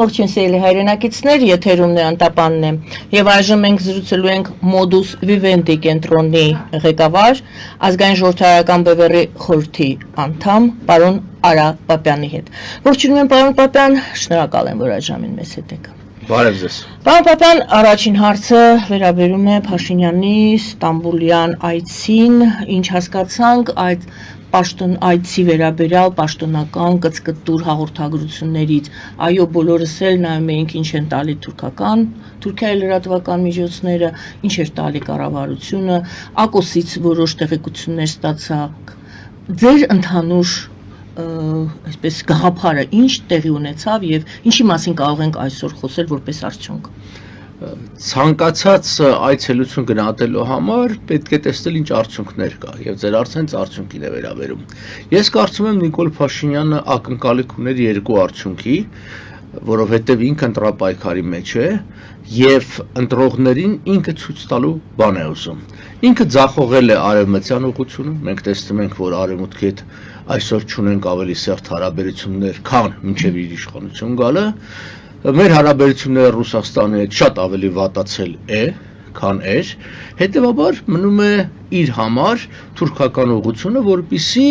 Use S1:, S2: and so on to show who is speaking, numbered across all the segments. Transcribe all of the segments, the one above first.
S1: Ողջույն սիրելի հայրենակիցներ, եթերում է Անտապանն է, եւ այժմ մենք զրուցելու ենք Modus Vivendi կենտրոնի ղեկավար, ազգային ժողովրդական բևեռի խորհրդի անդամ, պարոն Արա Պապյանի հետ։ Ողջունում եմ պարոն Պապյան, շնորհակալ եմ, որ այժմ մեզ հետ եք։
S2: Բարև ձեզ։
S1: Պարոն Պապյան, առաջին հարցը վերաբերում է Փաշինյանի Ստամբուլյան այցին, ինչ հասկացանք այդ Պաշտոն այցի վերաբերյալ պաշտոնական կծկտուր հաղորդագրություններից, այո, բոլորս էլ նայում էինք ինչ են տալի Թուրքիայի լրատվական միջոցները, ինչ էր տալի կառավարությունը, ԱԿՕՍ-ից որոշ տեղեկություններ ստացանք, ձեր ընդհանուր այսպես գաղափարը ինչ տեղի ունեցավ եւ ինչի մասին կարող ենք այսօր խոսել որպես արդյունք։
S2: Ցանկացած այցելություն գնահատելու համար պետք է տեսնել ինչ արդյունքներ կա եւ ձեր արդյունքից արդյունքին է վերաբերում։ Ես կարծում եմ Նիկոլ Փաշինյանը ակնկալիք ուներ երկու արդյունքի, որովհետեւ ինքը ընտրապայքարի մեջ է եւ ընտրողներին ինքը ցույց տալու բան է ուզում։ Ինքը ձախողել է արևմտյան ուղղությունը, մենք տեսնում ենք, որ արևմուտքի հետ այսօր չունենք ավելի սերտ հարաբերություններ, քան մինչև իր իշխանություն գալը։ Մեր հարաբերությունները Ռուսաստանի հետ շատ ավելի վատացել է, քան էր, հետևաբար մնում է իր համար թուրքական ուղղությունը, որպեսզի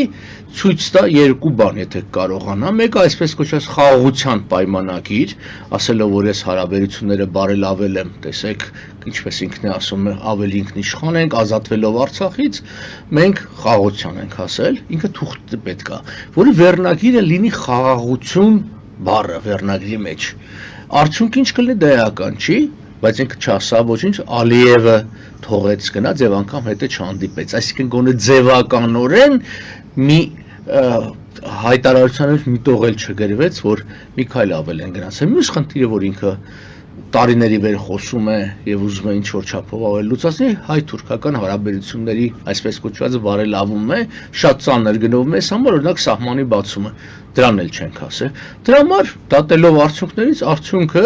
S2: ցույց տա երկու բան, եթե կարողանա, մեկը այսպես կոչված խաղաղության պայմանագիր, ասելով որ ես հարաբերությունները բարելավել եմ, տեսեք, ինչպես ինքն է ասում, ավելի ինքնիշխան ենք, ազատվելով Արցախից, մենք խաղաղության ենք հասել, ինքը թուղթ պետք է, որի վերնագիրը լինի խաղաղություն բառը վերնագրի մեջ։ Արդյունքը ինչ կլինի դա էական չի, բայց ինքը չասա ոչինչ, Ալիևը թողեց գնաց եւ անգամ հետը չհանդիպեց։ Այսինքն գոնե ձևականորեն մի հայտարարությունից մի տողել չգրվեց, որ Միքայել Ավելյան գնացել։ Մյուս խնդիրը, որ ինքը տարիների վեր խոսում է եւ ուզում է ինչ-որ չափով ավել լուծացնի, հայ-թուրքական հարաբերությունների այսպես կոչված բարելավում է, շատ ծանր գնով մեզ համար, օրինակ սահմանի բացումը, դրան էլ չենք ասել։ Դրա համար դատելով արդյունքներից, արդյունքը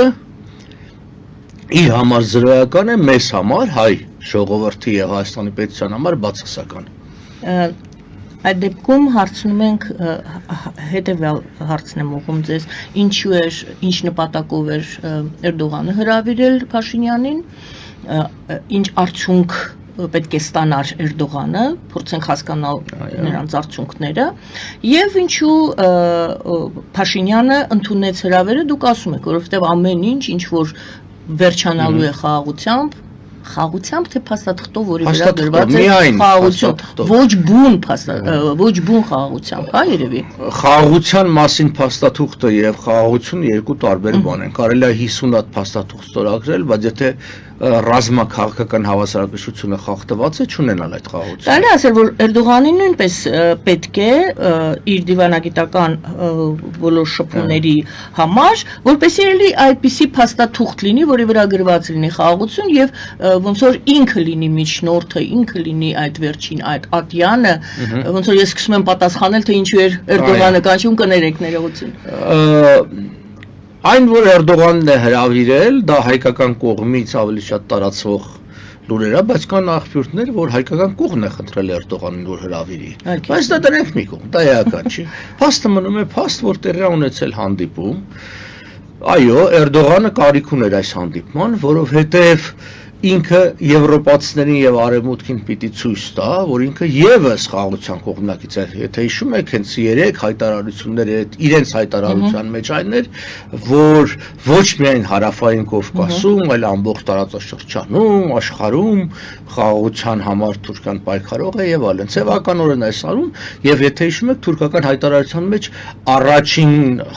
S2: իր համար զրոյական է, մեզ համար, հայ ժողովրդի եւ Հայաստանի պետության համար բացասական։
S1: Այդ դեպքում հարցնում ենք հետևյալ հարցն եմ ուղղում ձեզ, ինչու էր, ինչ նպատակով էր Էրդողանը հրավիրել Փաշինյանին, ինչ արդյունք պետք է ստանար Էրդողանը, փորձենք հասկանալ նրանց արդյունքները, եւ ինչու Փաշինյանը ընդունեց հրավերը, դուք ասում եք, որովհետեւ ամեն ինչ որ վերջանալու է խաղաղությամբ թե փաստաթղթով, որի վրա դրված է խաղաղություն, ոչ բուն խաղաղությամբ, հա երևի։
S2: Խաղաղության մասին փաստաթուղթը եւ խաղաղությունը երկու տարբեր բան են։ Կարելի է 50 հատ փաստաթուղթ ստորագրել, բայց եթե ռազմաքաղաքական հավասարակշռությունը խախտված է, չունենալ այդ խաղաղությունը։
S1: Կարելի է ասել, որ Էրդողանին նույնպես պետք է իր դիվանագիտական բոլոր շփումների համար, որպեսզի էլի այդպիսի փաստաթուղթ լինի, որի վրա գրված լինի խաղաղություն եւ ոնց որ ինքը լինի միջնորդը, ինքը լինի այդ վերջին այդ ատյանը, ոնց որ ես սկսում եմ պատասխանել, թե ինչու էր Էրդողանը կանչում, կներեք ներողություն։
S2: Այն, որ Էրդողանն է հրավիրել, դա հայկական կողմից ավելի շատ տարածվող լուրեր է, բայց կան աղբյուրներ, որ հայկական կողմն է խնդրել Էրդողանին, որ հրավիրի։ Բայց դա դրանք մի կողմ, դա էական չի։ Փաստը մնում է փաստ, որ տեղի ունեցել հանդիպում։ Այո, Էրդողանը կարիք ուներ այս հանդիպման, որովհետև ինքը եվրոպացիներին եւ արևմուտքին պիտի ցույց տա, որ ինքը եւս խաղաղության կողմնակից է։ Եթե հիշում եք, հենց 3 հայտարարությունները իրենց հայտարարության մեջ այն էր, որ ոչ միայն հարավային Կովկասում, այլ ամբողջ տարածաշրջանում, աշխարհում խաղաղության համար Թուրքիան պայքարող է եւ այլն։ Սեվականորեն այս արում եւ եթե հիշում եք, թուրքական հայտարարության մեջ առաջին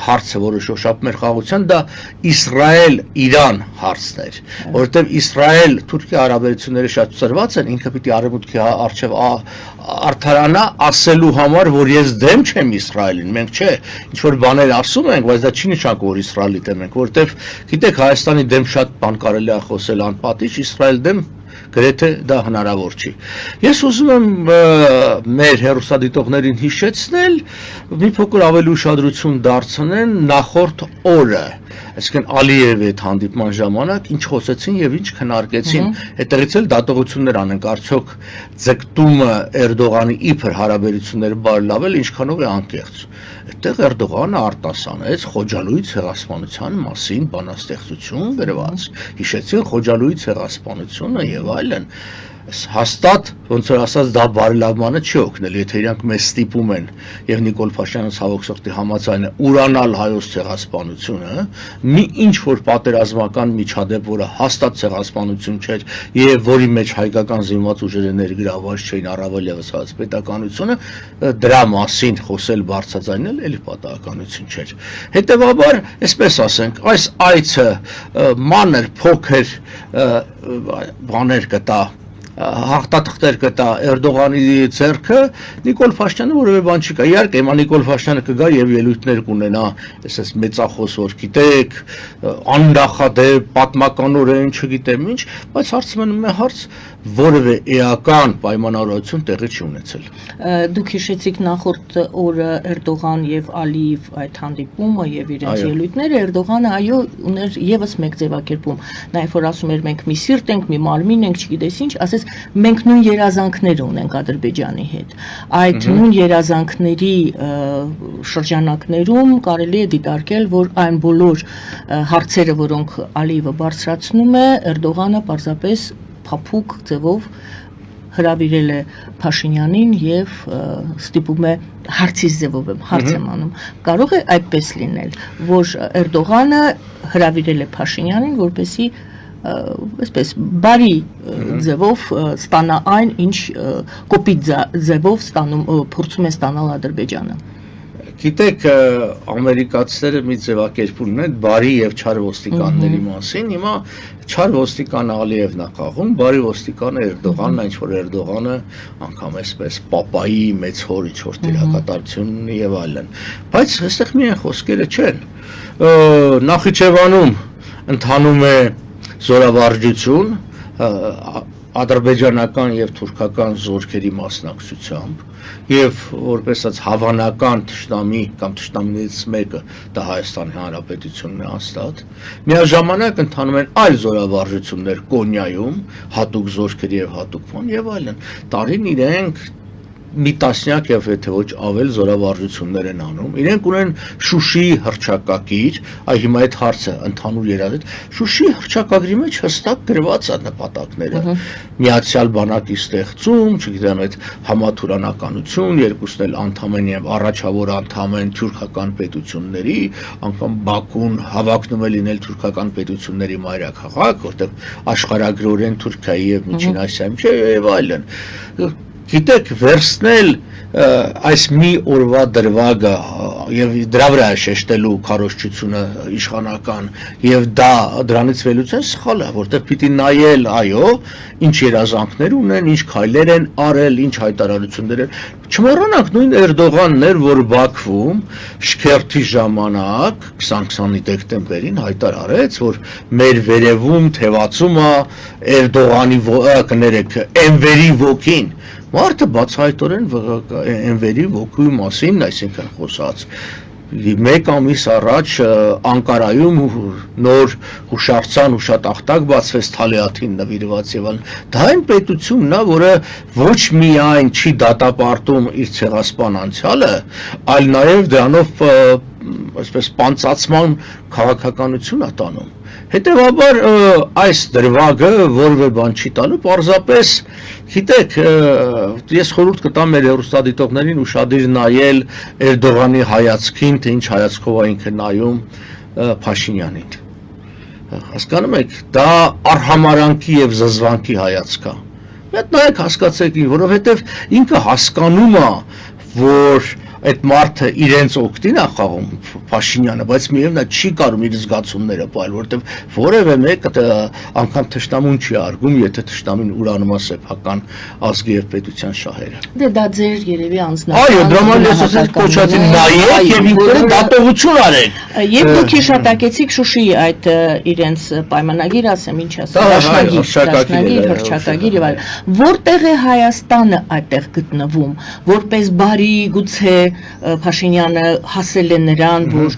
S2: հարցը, որը շոշափում էր խաղաղության, դա Իսրայել-Իրան հարցն էր, որովհետեւ Իսրայել Թուրքիա հարաբերությունները շատ ծրված են, ինքը պիտի արևմուտքի առջև արդարանա ասելու համար, որ ես դեմ չեմ Իսրայելին, մենք չէ, ինչ որ բաներ ասում ենք, բայց դա չի նշանակում, որ Իսրայելի դեմ ենք, որովհետև գիտեք Հայաստանի դեմ շատ բան կարելի է խոսել անպատիժ, Իսրայել դեմ գրեթե դա հնարավոր չի։ Ես ուզում եմ մեր հեռուստադիտողներին հիշեցնել, մի փոքր ավելի ուշադրություն դարձնեն նախորդ օրը, այսինքն Ալիևի հետ հանդիպման ժամանակ ինչ խոսեցին եւ ինչ քննարկեցին։ Այդտեղից էլ դատողություններ անենք, արդյոք ձգտումը Էրդողանի իբր հարաբերությունները բարելավել ինչքանով է անկեղծ։ Այդտեղ Էրդողանը արտասանեց Խոջալույի ցեղասպանության մասին բանաստեղծություն գրված, հիշեցին Խոջալույի ցեղասպանությունը եւ այլն։ Հաստատ ոնց որ ասած դա բարելավմանը չի օգնել, եթե իրանք մեզ ստիպում են եւ Նիկոլ Փաշինյանը ցավոք սրտի համաձայն է ուրանալ հայոց ցեղասպանությունը, մի ինչ որ պատերազմական միջադեպ, որը հաստատ ցեղասպանություն չէր եւ որի մեջ հայկական զինված ուժերը ներգրավված չէին, առավել եւս հայոց պետականությունը, դրա մասին խոսել բարձրաձայնել էլի պատահականություն չէր։ Հետևաբար, այսպես ասենք, այս այցը մանր փոքր բաներ կտա հաղթաթղթեր կտա Էրդողանի ձեռքը, Նիկոլ Փաշինյանը որևէ բան չի կա։ Իհարկե, հիմա Նիկոլ Փաշինյանը կգա եւ ելույթներ կունենա, այսպես մեծախոս որ գիտեք, անդախադեպ, պատմականորեն, չգիտեմ ինչ, բայց հարցը մնում է հարց, որևէ էական պայմանավորություն տեղի չի ունեցել։
S1: Դուք հիշեցիք նախորդ օրը Էրդողան եւ Ալիև այդ հանդիպումը եւ իրենց ելույթները, Էրդողանը այո ուներ եւս մեկ ձևակերպում, նաեւ որ ասում էր մենք մի սիրտ ենք, մի մարմին ենք, չգիտես ինչ, ասես մենք նույն երազանքները ունենք Ադրբեջանի հետ։ Այդ նույն երազանքների շրջանակներում կարելի է դիտարկել, որ այն բոլոր հարցերը, որոնք Ալիևը բարձրացնում է, Էրդողանը պարզապես փափուկ ձևով հրավիրել է Փաշինյանին եւ ստիպում է հարցից ձևով հարց եմ անում։ Կարող է այդպես լինել, որ Էրդողանը հրավիրել է Փաշինյանին, որպեսզի այսպես բարի ձևով ստանա այն, ինչ կոպիտ ձևով փորձում է ստանալ Ադրբեջանը։
S2: Գիտեք, ամերիկացիները մի ձևակերպում ունեն բարի եւ չար ոստիկանների մասին։ Հիմա չար ոստիկանը Ալիևն է խաղում, բարի ոստիկանը Էրդողանն է, ինչ որ Էրդողանը անգամ այսպես պապայի մեծ հոր ինչ որ դերակատարություն ունի եւ այլն։ Բայց այստեղ միայն խոսքերը չեն։ Նախիջևանում ընթանում է զորավարժություն ադրբեջանական եւ թուրքական զորքերի մասնակցությամբ եւ որպես ասած հավանական թշնամի կամ թշնամիներից մեկը դա Հայաստանի Հանրապետությունն է հաստատ միաժամանակ ընթանում են այլ զորավարժություններ Կոնյայում հատուկ զորքերի եւ հատուկ բան եւ այլն տարին իրենք մի տասնյակ եւ եթե ոչ ավել զորավարժություններ են անում։ Իրենք ունեն Շուշիի հռչակագիր, այ հիմա այդ հարցը ընդհանուր երազել։ Շուշիի հռչակագրի մեջ հստակ գրված է նպատակները։ Միացյալ բանակի ստեղծում, չգիտեմ, այդ համաթուրանականություն, երկուսն էլ անդամ են եւ առաջավոր անդամ են թուրքական պետությունների, անգամ Բաքուն հավակնում է լինել թուրքական պետությունների մայրաքաղաք, որտեղ աշխարհագրորեն Թուրքիայի եւ Միջին Ասիայում չէ եւ այլն։ Գիտեք, վերցնել այս մի օրվա դրվագը եւ դրա վրա շեշտելու քարոզչությունը իշխանական եւ դրանից վերլուծեն սխալ է, որտեղ պիտի նայել, այո, ինչ երազանքներ ունեն, ինչ քայլեր են արել, ինչ հայտարարություններ են։ Չմոռանանք նույն Էրդողանն էր, որ Բաքվում շքերթի ժամանակ 20-20 դեկտեմբերին հայտարարեց, որ մեր վերևում թևածում է Էրդողանի կներեք Էնվերի ոգին։ Մարդը բացահայտորեն Էնվերի ոգու մասին, այսինքն խոսած մեկ ամիս առաջ Անկարայում նոր հուշարձան հուշատախտակ բացվեց Թալիաթին նվիրված եւ այլն։ Դա այն պետությունն է, որը ոչ միայն չի դատապարտում իր ցեղասպան անցյալը, այլ նաեւ դրանով այսպես պանծացման քաղաքականություն է տանում։ Հետևաբար այս դրվագը որևէ բան չի տալու, պարզապես գիտեք, ես խորհուրդ կտամ մեր հեռուստադիտողներին ուշադիր նայել Էրդողանի հայացքին, թե ինչ հայացքով է ինքը նայում Փաշինյանին։ Հասկանում եք, դա արհամարանքի եւ զզվանքի հայացք է։ Այդ նայեք հասկացեք, որովհետեւ ինքը հասկանում է, որ այդ մարդը իրենց օգտին է խաղում Փաշինյանը, բայց միևնույն է չի կարող իր զգացումները պայել, որովհետև որևէ մեկը անգամ թշնամուն չի արգում, եթե թշնամին ուրանում է սեփական ազգի եւ պետության շահերը։
S1: Դե դա ձեր երևի անձնական։
S2: Այո, դրա համար ես ասած կոչացի նայեք եւ ինքներդ դատողություն արեք։
S1: Եվ դուք հիշատակեցիք Շուշիի այդ իրենց պայմանագիր, ասեմ, ինչ ասեմ, դաշնագիր, հռչակագիր եւ այլն։ Որտեղ է Հայաստանը այդտեղ գտնվում, որպես բարի գուցե Փաշինյանը հասել է նրան, որ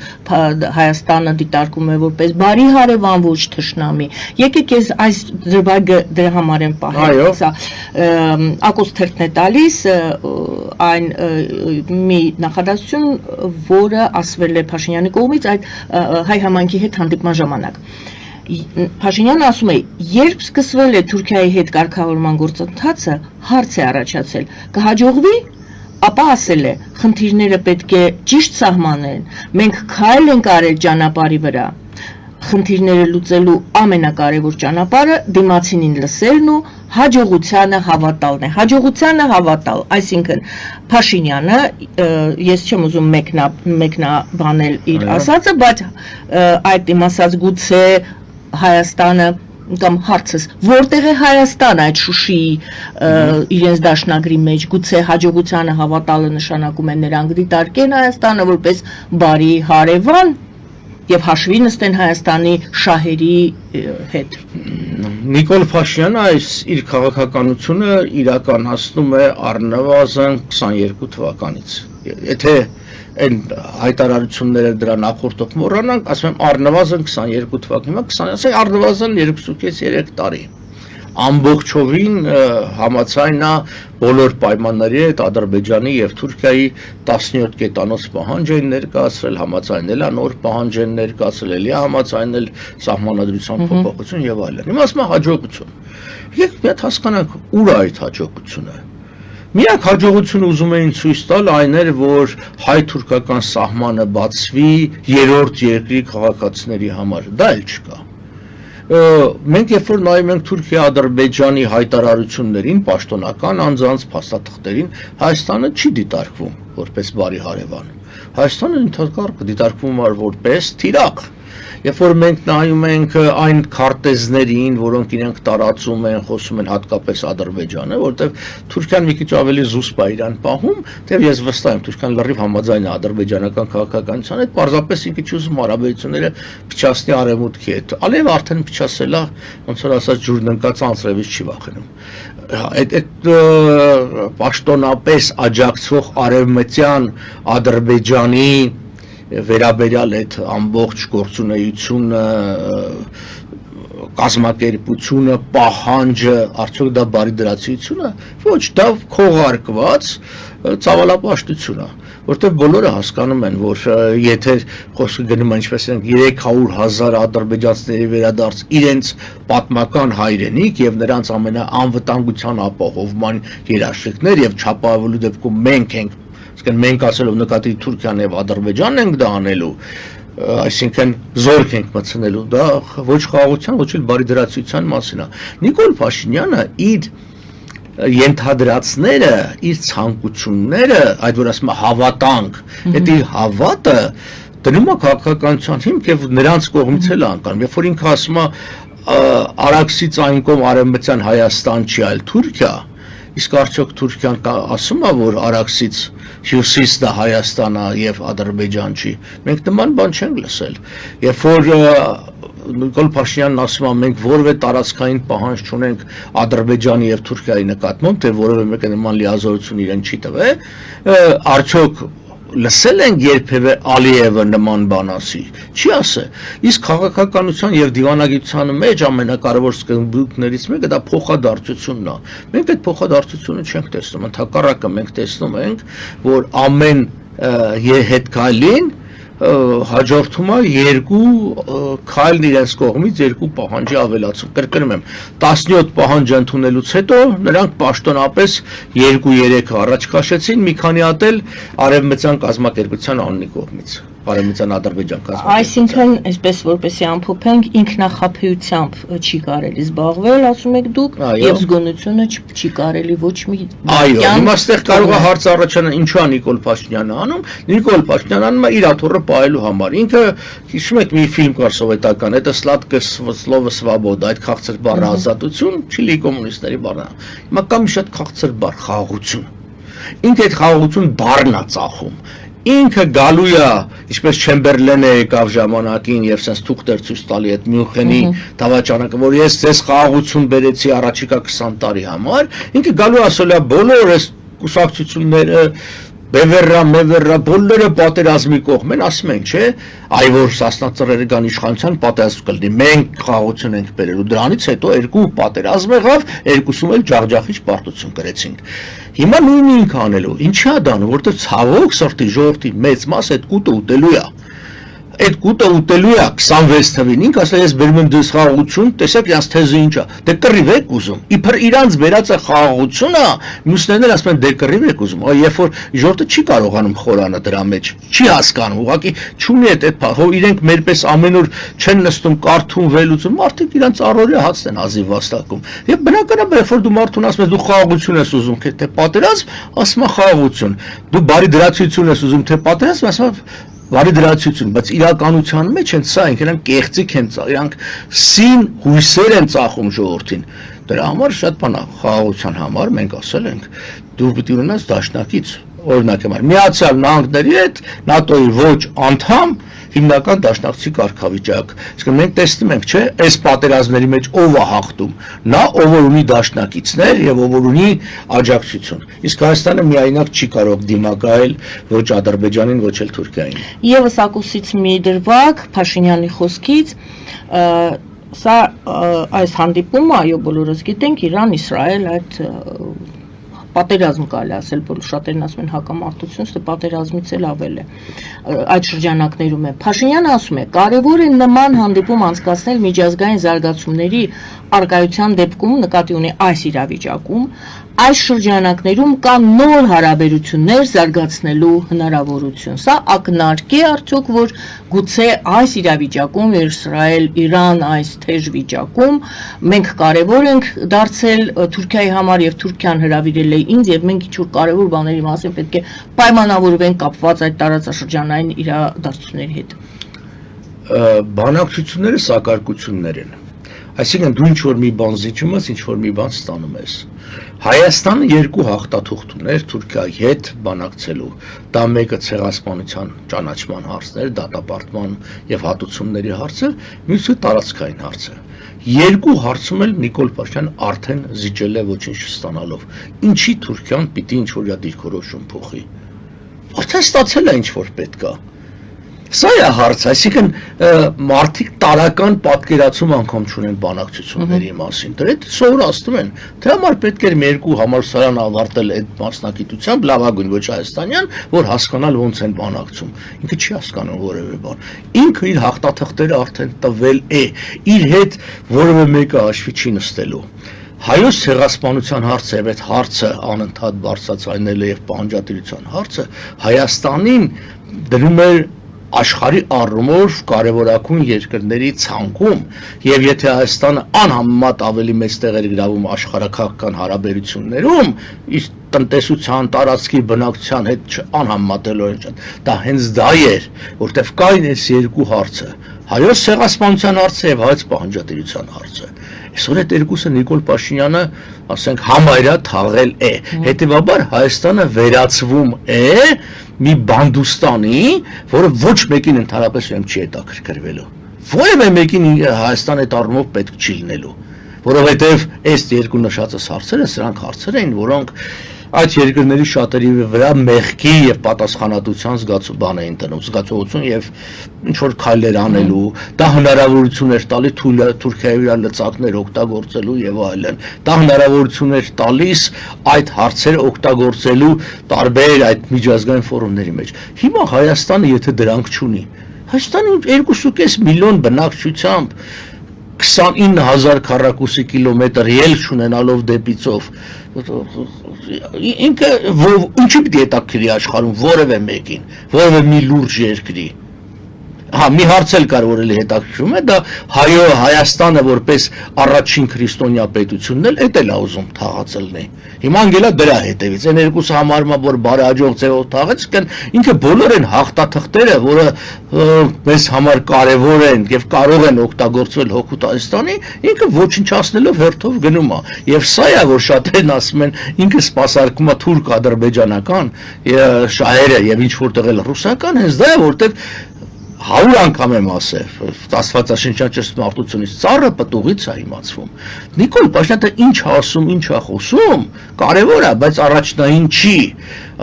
S1: Հայաստանը դիտարկում է որպես բարի հարևան, ոչ թշնամի։ Եկեք ես այս դրվագը դրա համար եմ պահել, սա Ակոս թերթն է տալիս այն մի նախադասություն, որը ասվել է Փաշինյանի կողմից այդ հայ համայնքի հետ հանդիպման ժամանակ։ Փաշինյանը ասում է, երբ սկսվել է Թուրքիայի հետ կարգավորման գործընթացը, հարց է առաջացել, կհաջողվի, ապա ասել է, խնդիրները պետք է ճիշտ սահմանեն, մենք քայլ ենք արել ճանապարհի վրա, խնդիրները լուծելու ամենակարևոր ճանապարհը դիմացինին լսելն ու հաջողությանը հավատալն է, հաջողությանը հավատալ, այսինքն Փաշինյանը, ես չեմ ուզում մեկնաբանել իր ասածը, բայց այդ իմ ասած գուցե Հայաստանը կամ հարցս, որտեղ է Հայաստանը այդ Շուշիի իրենց դաշնագրի մեջ, գուցե հաջողությանը հավատալը նշանակում է նրանք դիտարկեն Հայաստանը որպես բարի հարևան եւ հաշվի նստեն Հայաստանի շահերի հետ։
S2: Նիկոլ Փաշինյանը այս իր քաղաքականությունը իրականացնում է առնվազն 22 թվականից։ Եթե այն հայտարարությունները դրա նախորդող մոռանանք, ասում եմ առնվազն 22 թվականի, ասենք առնվազն 2.5-3 տարի։ Ամբողջովին համաձայն է բոլոր պայմանների հետ Ադրբեջանի եւ Թուրքիայի 17 կետանոց պահանջ են ներկայացրել, համաձայնել է նոր պահանջ են ներկայացրել, էլի համաձայնել սահմանադրության փոփոխություն եւ այլն։ Հիմա ասում եմ հաջողություն։ Եկեք մի հատ հասկանանք ուր է այդ հաջողությունը։ Միակ հաջողությունը ուզում էին ցույց տալ այն էր, որ հայ-թուրքական սահմանը բացվի երրորդ երկրի քաղաքացիների համար, դա էլ չկա։ Մենք երբ որ նայում ենք Թուրքիա-Ադրբեջանի հայտարարություններին, պաշտոնական անձանց փաստաթղթերին, Հայաստանը չի դիտարկվում որպես բարի հարևան։ Հայաստանը ընդհանրապես դիտարկվում է որպես թիրախ։ Երբ որ մենք նայում ենք այն քարտեզներին, որոնք իրենք տարածում են, խոսում են հատկապես Ադրբեջանը, որտեղ Թուրքիան մի քիչ ավելի զուսպ է իրան պահում, դեռ ես վստահ եմ Թուրքիան լրիվ համաձայն է ադրբեջանական քաղաքականության հետ, պարզապես ինքը չուզում հարաբերությունները փչացնի արևմուտքի հետ։ Ալիևը արդեն փչացել է, ոնց որ ասած ջուրն ընկած անձրևից չի վախենում։ Այդ պաշտոնապես աջակցող արևմտյան Ադրբեջանի վերաբերյալ այդ ամբողջ գործունեությունը, կազմակերպությունը, պահանջը, արդյոք դա բարի դրացիություն է, ոչ, դա քողարկված ցավալապաշտություն է, որտեղ բոլորը հասկանում են, որ եթե խոսքը գնում է ինչպես են 300,000 ադրբեջանցիների վերադարձ իրենց պատմական հայրենիք եւ նրանց ամենաանվտանգության ապահովման երաշխիքներ եւ չապահովելու դեպքում մենք ասելով նկատի Թուրքիան եւ Ադրբեջանն ենք դա անելու, այսինքն զորք ենք մտցնելու, դա ոչ խաղաղության, ոչ էլ բարի դրացիության մասին է։ Նիկոլ Փաշինյանը իր ենթադրածները, իր ցանկությունները, այդ որ ասում է հավատանք, այդ իր հավատը դնում է քաղաքականության հիմք եւ նրանց կողմից էլ անկանում։ Երբ որ ինքը ասում է Արաքսից այն կողմ արևմտյան Հայաստան չի, այլ Թուրքիա, իսկ արդյոք Թուրքիան ասում է, որ Արաքսից հյուսիս դա Հայաստան է եւ Ադրբեջան չի։ Մենք նման բան չենք լսել։ Երբ որ Նիկոլ Փաշինյանն ասում է, մենք որևէ տարածքային պահանջ չունենք Ադրբեջանի եւ Թուրքիայի նկատմամբ, թե որևէ մեկը նման լիազորություն իրեն չի տվել, արդյոք լսել ենք երբևէ Ալիևը նման բան ասի, չի ասել։ Իսկ քաղաքականության եւ դիվանագիտության մեջ ամենակարևոր սկզբունքներից մեկը դա փոխադարձությունն է։ Մենք այդ փոխադարձությունը չենք տեսնում, ընդհակառակը մենք տեսնում ենք, որ ամեն հետ քայլին հաջորդում է երկու քայլն իրենց կողմից երկու պահանջի ավելացում։ Կրկնում եմ, 17 պահանջ ընդունելուց հետո նրանք պաշտոնապես 2-3 առաջ քաշեցին, մի քանի հատ էլ արևմտյան կազմակերպության անունի կողմից։ Արևմտյան Ադրբեջան կազմակերպության։
S1: Այսինքն, այսպես որպեսի ամփոփենք, ինքնախաբեությամբ չի կարելի զբաղվել, ասում եք դուք, եւ զգոնությունը չի կարելի ոչ մի
S2: Այո, հիմա այստեղ կարող է հարց առաջանալ, ինչու է Նիկոլ Փաշինյանը անում։ Նիկոլ Փաշինյանը անում է իր աթոռը պահելու համար։ Ինքը, հիշում եք, մի ֆիլմ կար սովետական, это сладкое слово свобода, այդ քաղցր բառը ազատություն, Չիլիի կոմունիստների բառն է։ Հիմա կա մի շատ քաղցր բառ, խաղաղություն։ Ինքը այդ խաղաղություն բառն է ծախում։ Ինքը գալու է, ինչպես Չեմբերլենը եկավ ժամանակին եւ sense թուղթեր ցույց տալի այդ Մյունխենի դավաճանակը, որ ես ձեզ խաղաղություն բերեցի առաջիկա 20 տարի համար, ինքը գալու է ասել է բոլոր այս կուսակցությունները Բևեռա, Մևեռա, բոլորը պատերազմի կողմ են, ասում են, չէ, այ որ սասնածռերը կան իշխանության պատերազմ կլինի, մենք խաղաղություն ենք բերելու, դրանից հետո երկու պատերազմ եղավ, երկուսում էլ ջախջախիչ պարտություն կրեցինք։ Հիմա նույնը ինքը անելու, ինչի է դանում, որտեղ ցավոք սրտի ժողովրդի մեծ մաս այդ կուտը ուտելու է։ Այդ կուտը ուտելու է 26 թվին, ինքը ասել ես բերում եմ դες խաղաղություն, տեսեք իրանց թեզը ինչ է, դե կռիվ եք ուզում, իբր իրանց վերած է խաղաղությունը, մյուսներն ասում են դե կռիվ եք ուզում, այ երբ որ ժողովուրդը չի կարողանում խորանը դրա մեջ, չի հասկանում, ուղղակի չունի այդ հո իրենք մերպես ամեն օր չեն նստում, կարդում, վերլուծում, մարդիկ իրանց առօրյա հացն են ազիվ վաստակում։ Եվ բնականաբար երբ որ դու մարդուն ասում ես դու խաղաղություն ես ուզում, թե պատերազմ, ասում է խաղաղություն, դու բարի դրացություն ես ուզում, թե պատերազմ, ասում է Վարի դրացություն, բայց իրականության մեջ են սա, իրանք կեղծիք են ծախում, իրանք սին հույսեր են ծախում ժողովրդին։ Դրա համար շատ բան է, խաղաղության համար մենք ասել ենք, դու պիտի ունենաս դաշնակից, օրինակ եմ, Միացյալ Նահանգների հետ ՆԱՏՕ-ի ոչ անդամ հիմնական դաշնակցի կարգավիճակ։ Իսկ մենք տեսնում ենք, չէ, այս պատերազմների մեջ ով է հաղթում, նա ով ունի դաշնակիցներ եւ ով ունի աջակցություն։ Իսկ Հայաստանը միայնակ չի կարող դիմակայել ոչ Ադրբեջանին, ոչ էլ Թուրքիային։
S1: Եվս ակուսից մի դրվագ Փաշինյանի խոսքից սա այս հանդիպումը, այո, բոլորս գիտենք, Իրան-Իսրայել այդ պատերազմ կարելի ասել, որ շատերն ասում են հակամարտություն, ստե պատերազմից էլ ավել է այդ շրջանակներում է։ Փաշինյանը ասում է, կարևոր է նման հանդիպում անցկացնել միջազգային զարգացումների արկայության դեպքում, նկատի ունի այս իրավիճակում, այս շրջանակներում կան նոր հարաբերություններ զարգացնելու հնարավորություն։ Սա ակնարկ է արդյոք, որ գուցե այս իրավիճակում Իսրայել-Իրան այս թեժ վիճակում մենք կարևոր ենք դարձել Թուրքիայի համար եւ Թուրքիան հրավիրել է ինձ եւ մենք ինչ-որ կարևոր բաների մասին պետք է պայմանավորվենք կապված այդ տարածաշրջանային իրադարձությունների հետ։
S2: Բանակցությունները սակարկություններ են։ Այսինքն դու ինչ-որ մի բան զիջում ես, ինչ-որ մի բան ստանում ես։ Հայաստանը երկու հաղթաթուղթ ուներ Թուրքիայի հետ բանակցելու։ Դա մեկը ցեղասպանության ճանաչման հարցն էր, դատապարտման եւ հատուցումների հարցը, մյուսը տարածքային հարցը։ Երկու հարցում էլ Նիկոլ Փաշինյանը արդեն զիջել է ոչինչ չստանալով։ Ինչի Թուրքիան պիտի ինչ-որ դիրքորոշում փոխի։ Արդեն ստացել է ինչ-որ պետք է։ Սա է հարց, այսինքն մարդիկ տարական պատկերացում անգամ չունեն բանակցությունների մասին, դրանք սովորացնում են, դրա համար պետք է մի երկու համալսարան ավարտել այդ մասնագիտությամբ, լավագույն ոչ հայաստանյան, որ հասկանալ ոնց են բանակցում, ինքը չի հասկանում որևէ բան, ինքը իր հաղթաթղթերը արդեն տվել է, իր հետ որևէ մեկը հաշվի չի նստելու։ Հայոց ցեղասպանության հարցը եւ այդ հարցը անընդհատ բարձրացնել է եւ պահանջատիրության հարցը Հայաստանին դնում է աշխարհի առումով կարևորագույն երկրների ցանկում եւ եթե Հայաստանը անհամեմատ ավելի մեծ տեղեր գրավում աշխարհակաղակական հարաբերություններում իսկ տնտեսության տարածքի բնակչության հետ անհամեմատելիորեն դա հենց դա էր որտեվ կային այս երկու հարցը հայոց ցեղասպանության հարցը եւ հայոց պահանջատիրության հարցը այսօր այդ երկուսը Նիկոլ Փաշինյանը ասենք համարյա թաղել է հետեւաբար Հայաստանը վերածվում է մի բանդուստանի, որը ոչ մեկին ընդհանրապես չի հետաքրքրվելու։ Որևէ մեկին Հայաստան այդ առումով պետք չի լինելու, որովհետև այս երկու նշածս հարցերը սրանք հարցեր էին, որոնք այդ երկրների շատերի վրա մեղքի եւ պատասխանատվության բան էին տնում, զգացողություն եւ ինչ որ քայլեր անելու, դա հնարավորություն էր տալի Թուրքիայի վրա լծակներ օգտագործելու եւ այլն։ Դա հնարավորություն էր տալիս այդ հարցերը օգտագործելու տարբեր այդ միջազգային ֆորումների մեջ։ Հիմա Հայաստանը եթե դրանք չունի, Հայաստանը 2.5 միլիոն բնակչությամբ 29,000 քառակուսի կիլոմետր ել չունենալով դեպի ծով ինքը ինչի՞ պիտի հետաքրի աշխարհում որևէ մեկին, որևէ մի լուրջ երկրի, Հա, մի հարց էլ կար, որ էլի հետաքրքրում է, դա Հայաստանը որպես առաջին քրիստոնյա պետությունն էլ էդ էլ է ուզում թաղածելնի։ Հիմա անգելա դրա հետևից, այն երկուսը համարում է, որ բարեհաջող ձևով թաղեց, ինքը բոլոր են հաղթաթղթերը, որը մեզ համար կարևոր են եւ կարող են օգտագործվել Հօգուտ Հայաստանի, ինքը ոչնչացնելով հերթով գնում է։ Եվ սա է, որ շատերն ասում են, ինքը սպասարկում է թուրք-ադրբեջանական շահերը եւ ինչ որտեղ էլ ռուսական, հենց դա է, որտեղ 100 անգամ եմ ասել, Աստվածաշնչյան արտությունից ծառը պտուղից է իմացվում։ Նիկոլ Փաշինյանը ինչ ասում, ինչ է խոսում, կարևոր է, բայց առաջնային չի։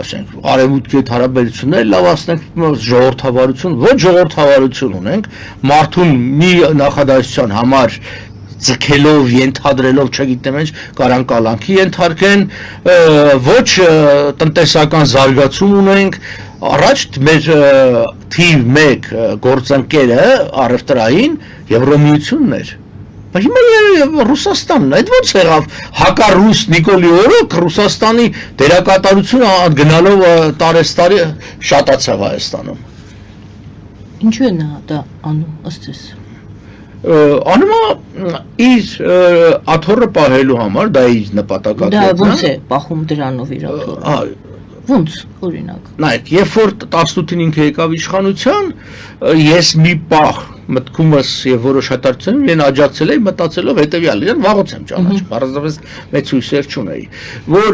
S2: Ասենք, արևմուտքի հետ հարաբերությունները լավացնենք, ժողովրդավարություն, ոչ ժողովրդավարություն ունենք, մարդուն մի նախադասության համար ձգելով, ենթադրելով, չգիտեմ ինչ, կարան կալանքի ենթարկեն, ոչ տնտեսական զարգացում ունենք, առաջ մեր թիվ 1 գործընկերը առևտրային Եվրոմիությունն էր։ Բայց հիմա Ռուսաստանն է, այդ ոնց եղավ հակառուս Նիկոլի օրոք Ռուսաստանի դերակատարությունը գնալով տարեստարի շատացավ Հայաստանում։
S1: Ինչու է նա դա անում ըստ ձեզ։
S2: Անում իր աթոռը պահելու համար, դա իր նպատակակետն է։
S1: Դա ոնց է պահում դրանով իր աթոռը։ Ոնց, օրինակ։
S2: Նայեք, երբ որ 18-ին ինքը եկավ իշխանության, ես մի պահ մտքումս եւ որոշ հատարկություններ են աջակցել էի մտածելով հետեւյալ, իրեն վաղուց եմ ճանաչում, բարձրապես մեծ հույսեր չունեի, որ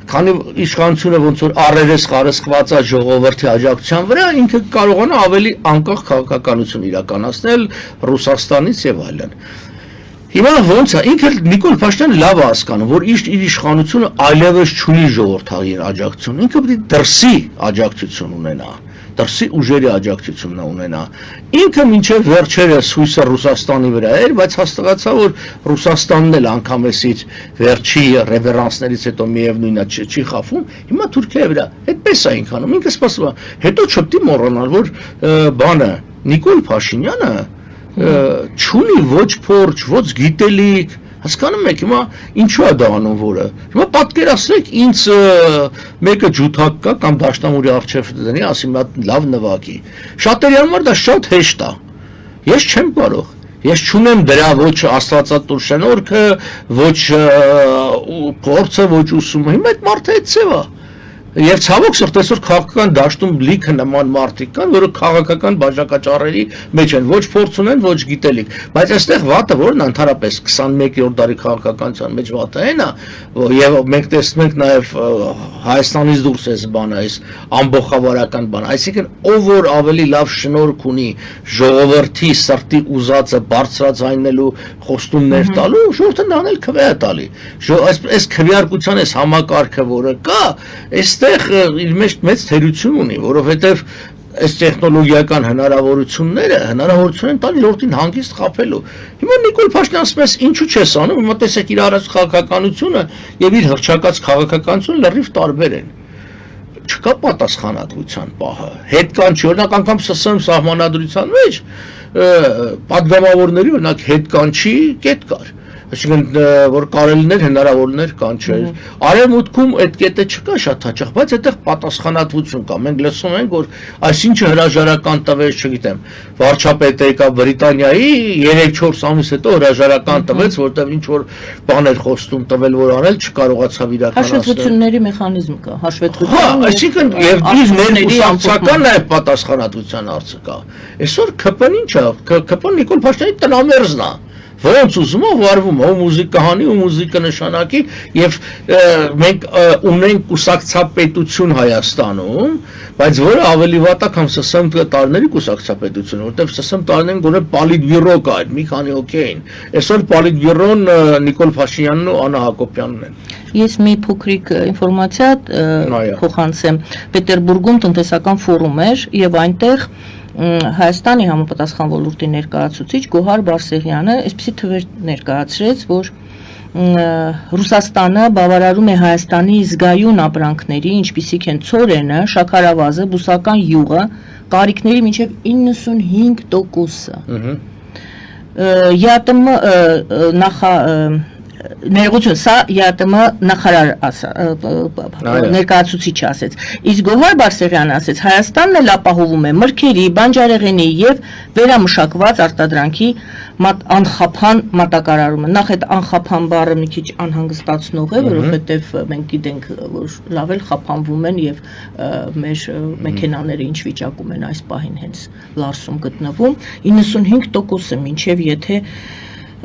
S2: քանի իշխանությունը ոնց որ առերես խարսխված է ժողովրդի աջակցության վրա, ինքը կարողանա ավելի անկախ քաղաքականություն իրականացնել Ռուսաստանից եւ այլն։ Հիմա ոնց է, ինքը Նիկոլ Փաշինյանը լավ է հասկանում, որ իր իշխանությունը այլևս չունի ժողովրդային աջակցություն, ինքը պետք է դրսի աջակցություն ունենա, դրսի ուժերի աջակցությունն ունենա։ Ինքը մինչև վերջերս հույսը Ռուսաստանի վրա էր, բայց հաստատացավ, որ Ռուսաստանն էլ անգամ էս իր վերջի ռևերանսներից հետո միևնույնն է չի խափում, հիմա Թուրքիայի վրա։ Այդպես է ինքն անում, ինքը սպասում է։ Հետո չպետք է մոռանալ, որ բանը Նիկոլ Փաշինյանը չունի ոչ փորձ, ոչ գիտելիք, հասկանում եք, հիմա ինչու է դա անում որը։ Հիմա պատկերացրեք ինձ մեկը ջութակ կա կամ դաշնամուրի առջև դնի, ասի մի հատ լավ նվագի։ Շատերի համար դա շատ հեշտ է։ Ես չեմ կարող։ Ես չունեմ դրա ոչ աստվածատուր շնորհքը, ոչ փորձը, ոչ ուսումը։ Հիմա այդ մարդը այդ ծեվա։ Եվ ցավոք սրտի այսօր քաղաքական դաշտում լիքը նման մարդիկ կան, որոնք քաղաքական բաժակաճառերի մեջ են, ոչ փորձ ունեն, ոչ գիտելիք, բայց այստեղ վատը որն է ընդհանրապես 21-րդ դարի քաղաքականության մեջ վատը այն է, եւ մենք տեսնում ենք նաեւ Հայաստանից դուրս էս բանը, այս ամբողջավարական բանը, այսինքն ով որ ավելի լավ շնորհք ունի ժողովրդի սրտի ուզածը բարձրաձայնելու խոստումներ տալու, ժողովուրդը նրան քվե է տալի։ Այս քվեարկության այս համակարգը, որը կա, այստեղ իր մեջ մեծ թերություն ունի, որովհետև այս տեխնոլոգիական հնարավորությունները հնարավորություն են տալի ժողովրդին հանգիստ խաբելու։ Հիմա Նիկոլ Փաշինյանը ասում է, ինչու չես անում, հիմա տեսեք իր առաջ քաղաքականությունը եւ իր հռչակած քաղաքականությունը լրիվ տարբեր են։ Չկա պատասխանատվության պահը։ Հետ կան չի, օրինակ անգամ ՍՍՄ սահմանադրության մեջ պատգամավորների օրինակ հետ կան չի, կետ կար։ Այսինքն որ կարելիներ հնարավորներ կան չէ։ Արևմուտքում այդ կետը չկա շատ հաճախ, բայց այդտեղ պատասխանատվություն կա։ Մենք լսում ենք, որ այսինչը հրաժարական տվեց, չգիտեմ, վարչապետը եկա Բրիտանիայի 3-4 ամիս հետո հրաժարական տվեց, որտեղ ինչ որ բաներ խոստում տվել, որ անել չկարողացավ իրականացնել։
S1: Հաշվետվությունների մեխանիզմ կա, հաշվետվություն։
S2: Հա, այսինքն եւ իր ներկուսակցական նաեւ պատասխանատվության հարցը կա։ Այսօր ԿՊ-ն ի՞նչ է, ԿՊ-ն Նիկոլ Փաշինյանի տնամերձն է։ Ոնց ուզում է վարվում, ո մուզիկա հանի ու մուզիկա նշանակի եւ մենք ունենք կուսակցապետություն Հայաստանում, բայց որը ավելի վատ է, քան ՍՍՄ տարիների կուսակցապետությունը, որտեղ ՍՍՄ տարիներին գոնե Պոլիտբյուրո կա, մի քանի հոգի էին։ Այսօր Պոլիտբյուրոն Նիկոլ Փաշինյանն ու Աննա Հակոբյանն են։
S1: Ես մի փոքրիկ ինֆորմացիա փոխանցեմ։ Պետերբուրգում տնտեսական ֆորում էր եւ այնտեղ Հայաստանի համապատասխան ոլորտի ներկայացուցիչ Գոհար Բարսեղյանը այսպիսի թվեր ներկայացրեց, որ Ռուսաստանը բավարարում է Հայաստանի զգայուն ապրանքների, ինչպիսիք են ցորենը, շաքարավազը, բուսական յուղը, կարիքների մինչև 95%-ը։ ԵԱՏՄ ներողություն, սա ԵԱՏՄ նախարար ներկայացուցիչ ասեց։ Իսկ Գոհար Բարսեղյանը ասեց, Հայաստանն էլ ապահովում է մրգերի, բանջարեղենի եւ վերամշակված արտադրանքի անխափան մատակարարումը։ Նախ այդ անխափան բառը մի քիչ անհանգստացնող է, որովհետեւ մենք գիտենք, որ լավ էլ խափանվում են եւ մեր մեքենաները ինչ վիճակում են այս պահին հենց Լարսում գտնվում, 95%-ը մինչեւ եթե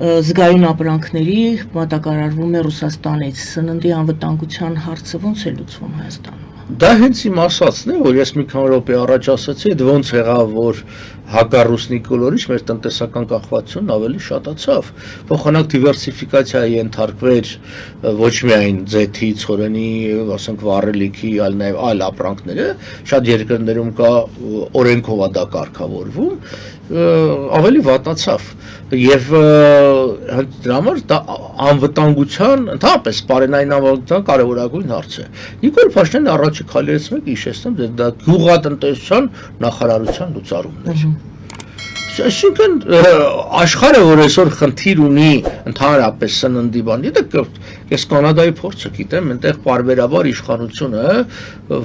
S1: զգայուն ապրանքների մատակարարվում է Ռուսաստանից, սննդի անվտանգության հարցը ո՞նց է լուծվում Հայաստանում։
S2: Դա հենց իմ ասածն է, որ ես մի քանի րոպե առաջ ասացի, այդ ոնց եղավ, որ հակառուսնի կոլորից մեր տնտեսական կախվածությունն ավելի շատացավ։ Փոխանակ դիվերսիֆիկացիայի ենթարկվեր ոչ միայն ձեթի, ցորենի, ասենք վառելիքի, այլ նաև այլ ապրանքները, շատ երկրներում կա օրենքով դա կարգավորվում, ավելի վատացավ եւ դրա համար դա անվտանգության, ընդհանրապես բարենային անվտանգության կարևորագույն հարց է։ Նիկոլ Փաշինյանը առաջի քայլերից մեկը հիշեցնեմ, դա գյուղատնտեսության նախարարության լուծարումն էր։ Այսինքն աշխարհը, որ այսօր խնդիր ունի ընդհանրապես սննդի բան, ես Կանադայի փորձը գիտեմ, այնտեղ պարբերաբար իշխանությունը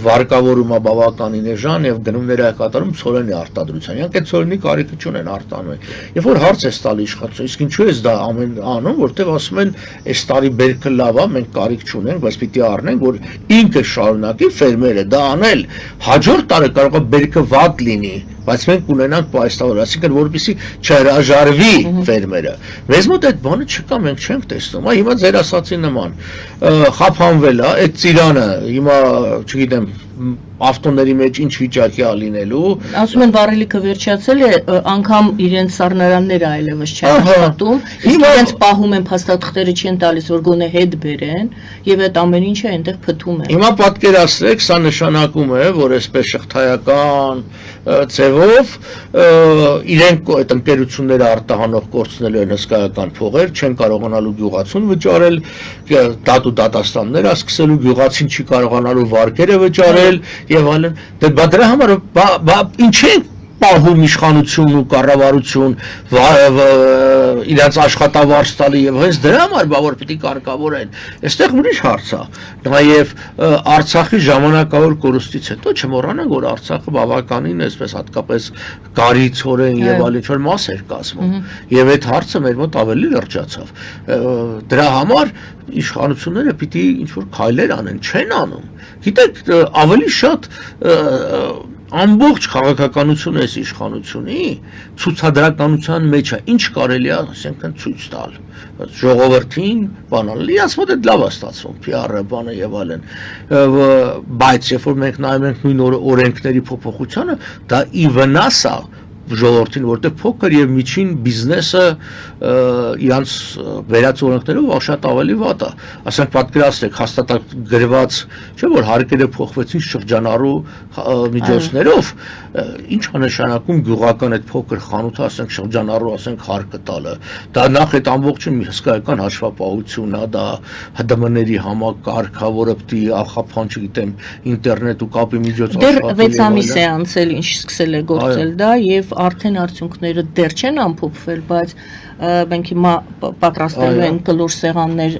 S2: վարկավորում է բավականին էժան եւ գնումներ է կատարում ցորենի արտադրության։ Իրանք այդ ցորենի կարիքը չունեն արտանում։ Երբ որ հարց է տալի իշխանությունը, իսկ ինչու է դա ամեն անում, որտեղ ասում են, այս տարի բերքը լավ է, մենք կարիք չունենք, բայց պիտի առնենք, որ ինքը շարունակի ֆերմերը դա անել, հաջորդ տարի կարող է բերքը վատ լինի, բայց մենք ունենանք պայստավոր, այսինքն որպեսզի չհրաժարվի ֆերմերը։ Մեզ մոտ այդ բանը չկա, մենք չենք տեսնում։ Հիմա ձեր ասացի նման խափանվել է այդ ծիրանը, հիմա չգիտեմ ավտոների մեջ ինչ վիճակի է լինելու։
S1: Ասում են վառելիքը վերջացել է, անգամ իրենց սառնարանները այլևս չեն աշխատում, իսկ իրենց պահում են փաստաթղթերը չեն տալիս, որ գոնե հետ բերեն, եւ այդ ամեն ինչը այնտեղ փթում է։
S2: Հիմա պատկերացրեք, սա նշանակում է, որ այսպես շղթայական ձևով իրենք այդ ընկերությունները արտահանող կորցնելու են հսկայական փողեր, չեն կարողանալու գյուղացուն վճարել, դատու դատաստաններ սկսելու, գյուղացին չի կարողանալու վարկերը վճարել եւ այլն։ Դրա համար ինչ է պահում իշխանությունն ու կառավարություն իրենց աշխատավարձ տալի եւ հենց դրա համար որ պիտի կարգավորեն։ Այստեղ ուրիշ հարց է։ Նաեւ Արցախի ժամանակավոր կորուստից հետո չմոռանանք, որ Արցախը բավականին այսպես հատկապես գարի ցորեն եւ այլ ինչ-որ մաս էր կազմում։ Եվ այդ հարցը մեր մոտ ավելի լրջացավ։ Դրա համար իշխանությունները պիտի ինչ-որ քայլեր անեն, չեն անում։ Գիտեք, ավելի շատ ամբողջ քաղաքականությունը այս իշխանությունի ցուցադրականության մեջ է, ինչ կարելի է, ասենք, ցույց տալ ժողովրդին, բանալ, իրաց մոտ է լավ է ստացվում, PR-ը, բանը եւ այլն, բայց երբ որ մենք նայում ենք նույն օրենքների փոփոխությանը, դա ի վնաս է ժողովրդին, որտեղ փոքր եւ միջին բիզնեսը իրանց վերած օրենքներով շատ ավելի վատ է։ Ասենք պատկերացրեք, հաստատակ գրված, չէ՞ որ հարկերը փոխվեցին շրջանառու միջոցներով, ինչ է նշանակում գյուղական այդ փոքր խանութը, ասենք շրջանառու, ասենք հարկը տալը։ Դա նախ այդ ամբողջը մի հսկայական հաշվապահություն է, դա ՀԴՄ-ների համակարգը, որը պիտի ախափան, չգիտեմ, ինտերնետ ու կապի միջոց
S1: աշխատի։ Դեռ 6 ամիս է անցել, ինչ սկսել է գործել դա եւ արդեն արդյունքները դեռ չեն ամփոփվել, բայց մենք հիմա պատրաստելու ենք կլոր սեղաններ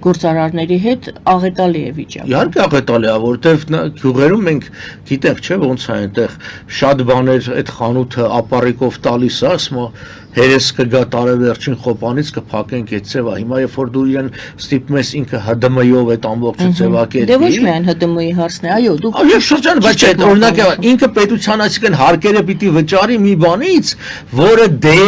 S1: գործարարների հետ, աղետալի է վիճակը։
S2: Իհարկե աղետալի է, որովհետև գյուղերում մենք գիտենք, չէ՞, ոնց է այնտեղ շատ բաներ այդ խանութը ապառիկով տալիս է, ասում հերես կգա տարեվերջին խոպանից կփակենք այդ ձևը։ Հիմա երբ որ դու իրեն ստիպում ես ինքը ՀԴՄ-ով այդ ամբողջը ձևակերպի։
S1: Դե ոչ միայն ՀԴՄ-ի հարցն է, այո, դու
S2: Այո, շրջան, բայց չէ, օրինակ ինքը պետության, այսինքն հարկերը պիտի վճարի մի բանից, որը դե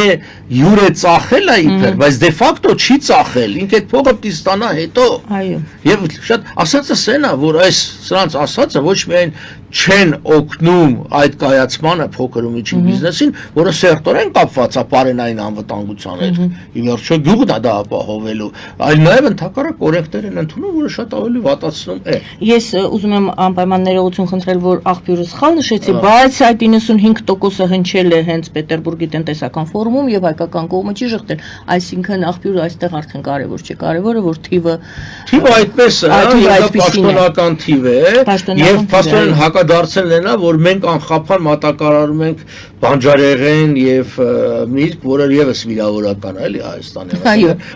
S2: յուրե ծախել է իբր, բայց դե ֆակտո չի ծախել, ինքը այդ փողը պիտի ստանա հետո։
S1: Այո։
S2: Եվ շատ ասածը սեն է, որ այս սրանց ասածը ոչ միայն չեն օգնում այդ կայացմանը փոքր ու միջին բիզնեսին, որը սերտորեն կապված է բարենային անվտանգության հետ։ Ի վերջո գյուղն է դա ապահովելու, այլ նաև ընդհակառակ օրենքներ են ընդունում, որը շատ ավելի վատացնում է։
S1: Ես ուզում եմ անպայման ներողություն խնդրել, որ աղբյուրը սխալ նշեցի, բայց այդ 95%-ը հնչել է հենց Պետերբուրգի տնտեսական ֆորումում եւ հայկական կողմը չի շղթել, այսինքն աղբյուրը այստեղ արդեն կարեւոր չէ, կարեւորը որ թիվը
S2: այդպես է, դա պաշտոնական թիվ է, եւ փաստորեն փոխադարձել նա, որ մենք անխափան մատակարարում ենք բանջարեղեն եւ միրգ, որը եւս վիրավորական է, էլի Հայաստանի։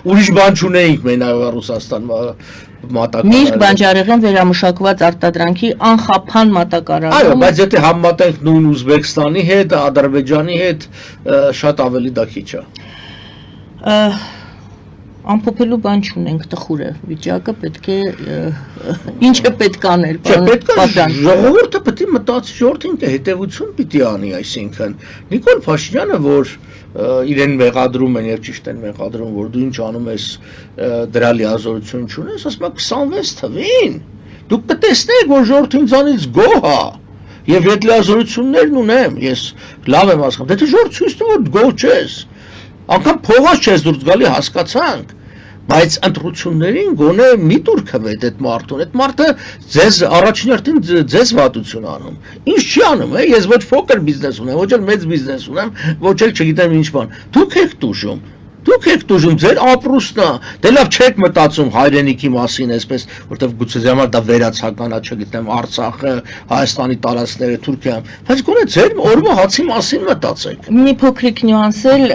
S2: Ուրիշ բան չունեինք մենակ Ռուսաստան մատակարարում։
S1: Միրգ, բանջարեղեն վերամշակված արտադրանքի անխափան մատակարարում։
S2: Այո, բայց եթե համեմատենք նույն Ուզբեկստանի հետ, Ադրբեջանի հետ, շատ ավելի դա քիչ է։
S1: Ամփոփելու բան չունենք, տխուր է վիճակը, պետք է ինչը պետք անել,
S2: Պատրան։ Ժողովուրդը պետք է մտածի, ժողովրդին հետևություն պիտի անի, այսինքն Նիկոլ Փաշինյանը, որ իրեն մեղադրում են եւ ճիշտ են մեղադրում, որ դու ինչ անում ես դրա լիազորություն չունես, ասում է 26 թվին։ Դուք կտեսնեք, որ ժողովրդին ցանից գոհ է։ Եվ այդ լիազորություններն ունեմ, ես լավ եմ հասկանում, դե ժողովուրդ ցույց տու, որ գոհ չես։ Անկամ փողոց չես դուրս գալի, հասկացանք, բայց ընտրություններին գոնե մի տուր քվեդ այդ մարդուն, այդ մարդը ձեզ առաջին հերթին ձեզ վատություն անում, ինչ չի անում, ես ոչ փոքր բիզնես ունեմ, ոչ էլ մեծ բիզնես ունեմ, ոչ էլ չգիտեմ ինչ բան, դուք եք տուժում, ձեր ապրուստն է, դե լավ չեք մտածում հայրենիքի մասին, այսպես, որտեվ գուցե ձեր համար դա վերացական է, չգիտեմ, Արցախը, Հայաստանի տարածքները, Թուրքիան, բայց գոնե ձեր օրվա հացի մասին մտածեք։
S1: Մի փոքրիկ նյուանս էլ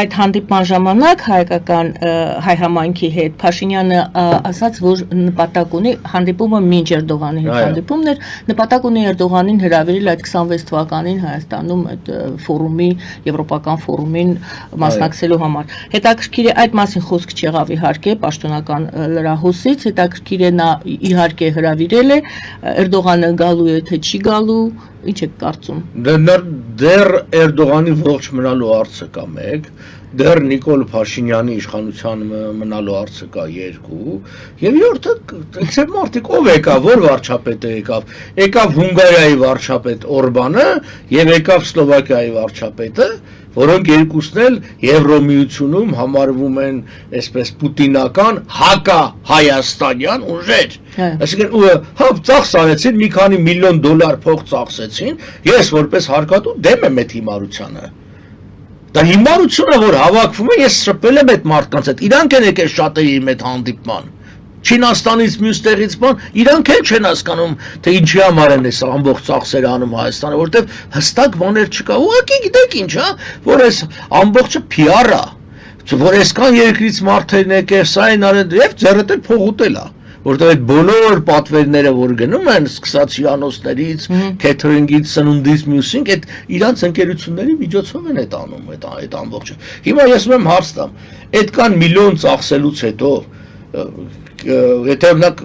S1: այդ հանդիպման ժամանակ հայկական հայ համայնքի հետ Փաշինյանը ասաց, որ նպատակ ունի հանդիպումը մինչ Էրդողանի հետ հանդիպումն էր, նպատակ ունի Էրդողանին հրավիրել այդ 26 թվականին Հայաստանում այդ ֆորումի, եվրոպական ֆորումին մասնակցելու համար։ Հետաքրքիր է այդ մասին խոսք չեղավ իհարկե պաշտոնական լրահոսից, հետաքրքիր է նա իհարկե հրավիրել է, Էրդողանը գալու է թե չի գալու, ինչ եք կարծում։
S2: Դեռ Էրդողանի ողջ մնալու հարցը կա 1, դեռ Նիկոլ Փաշինյանի իշխանության մնալու հարցը կա 2, եւ 7-ը ցեր մարդիկ ով եկավ, որ վարչապետը եկավ Հունգարիայի վարչապետ Օրբանը եւ եկավ Սլովակիայի վարչապետը, որոնք երկուսն էլ Եվրոմիությունում համարվում են այսպես պուտինական հակա-հայաստանյան ուժեր։ Այսինքն ծախս արեցին, մի քանի միլիոն դոլար փող ծախսեցին, ես որպես հարկատու դեմ եմ այդ հիմարությանը։ Դա հիմարությունը, որ հավաքվում է, ես շփվել եմ այդ մարդկանց հետ, իրանք են եկել շատերի իմ այդ հանդիպման։ Չինաստանից մյուս տեղից բան, իրանք էլ չեն հասկանում, թե ինչի համար են այս ամբողջ ծախսերը անում Հայաստանը, որտեվ հստակ բաներ չկա։ Ուղղակի գիտեք ինչ, որ այս ամբողջը PR է, որ այսքան երկրից մարդերն եկել, սա են արել եւ ձեռդ էլ փող ուտել է, որտեվ այդ բոլոր պատվերները, որ գնում են, սկսած հյուրանոցներից, քեթերինգից, սնունդից, մյուսին, այդ իրանց ընկերությունների միջոցով են այդ անում, այդ ամբողջը։ Հիմա ես ուզում եմ հարց տամ, այդքան միլիոն ծախսելուց հետո եթե օրինակ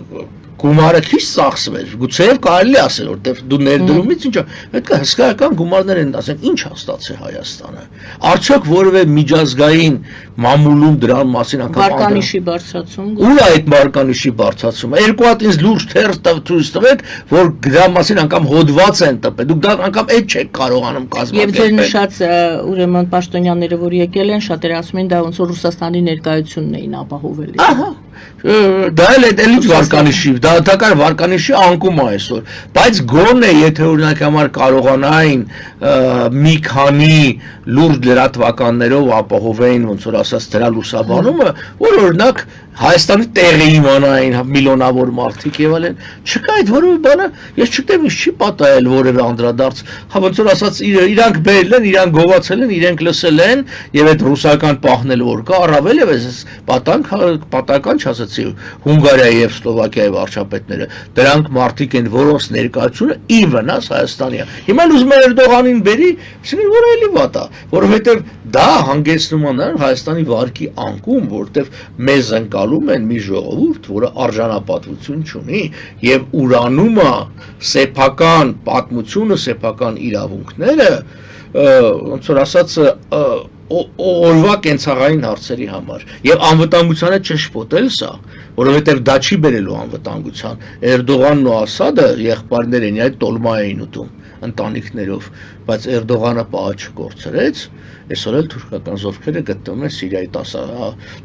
S2: գումարը քիչ ծախսվեր, գուցեև կարելի ասել, որտեվ դու ներդրումից ինչ, պետք է հսկայական գումարներ են ասեն, ինչ հաստատছে Հայաստանը։ Արդյոք որևէ միջազգային մամուլում դրան մասին անգամ
S1: վարկանիշի բարձրացում։
S2: Ուր է այդ վարկանիշի բարձրացումը։ Երկու հատ ինձ լուրջ թերթ տվեք, որ դրա մասին անգամ հոդված են տպել։ Դուք դա անգամ այդ չեք կարողանում կազմակերպել։
S1: Եվ ձեր նշած ուրեմն պաշտոնյաները, որ եկել են, շատերը ասում են դա ոնց որ Ռուսաստանի ներկայությունն էին ապահովել։
S2: Ահա դա էլ էլի վարկանիշի, դա կար վարկանիշի անկում է այսօր, բայց գոնե եթե օրինակ համար կարողանային մի քանի լուրջ լրատվականներով ապահովեին ոնց որ ասած դրա լուսաբանումը, որ օրինակ Հայաստանի տեղը իմանային միլիոնավոր մարդիկ եւ այլն, չկա այդ որևէ բանը, ես չգիտեմ ինչ չի պատահել որևէ անդրադարձ, ոնց որ ասած իրանք բերել են, իրանք գովացել են, իրենք լսել են եւ այդ ռուսական պահն էլ որ կա, առավել եւ այս պատական չասացի Հունգարիայի եւ Սլովակիայի վարչապետները, դրանք մարդիկ են, որոնց ներկայությունը ի վնաս Հայաստանի է։ Հիմա ուզում են Էրդողանին բերի, ասեն որ էլի վատ է, որովհետեւ դա հանգեցնում է նրան Հայաստանի վարկի անկում, որտեվ մեզ ընկալում են մի ժողովուրդ, որը արժանապատվություն չունի եւ ուրանում է սեփական պատմությունը, սեփական իրավունքները, ոնց որ ասած օրվա կենցաղային հարցերի համար եւ անվտանգությանը չշփոթել սա, որովհետեւ դա չի բերելու անվտանգության։ Էրդողանն ու Ասադը եղբայրներ են, այդ տոլմա էին ուտում ընտանիքներով, բայց Էրդողանը պահը չկորցրեց, այսօր էլ թուրքական զորքերը գտնվում են Սիրիայի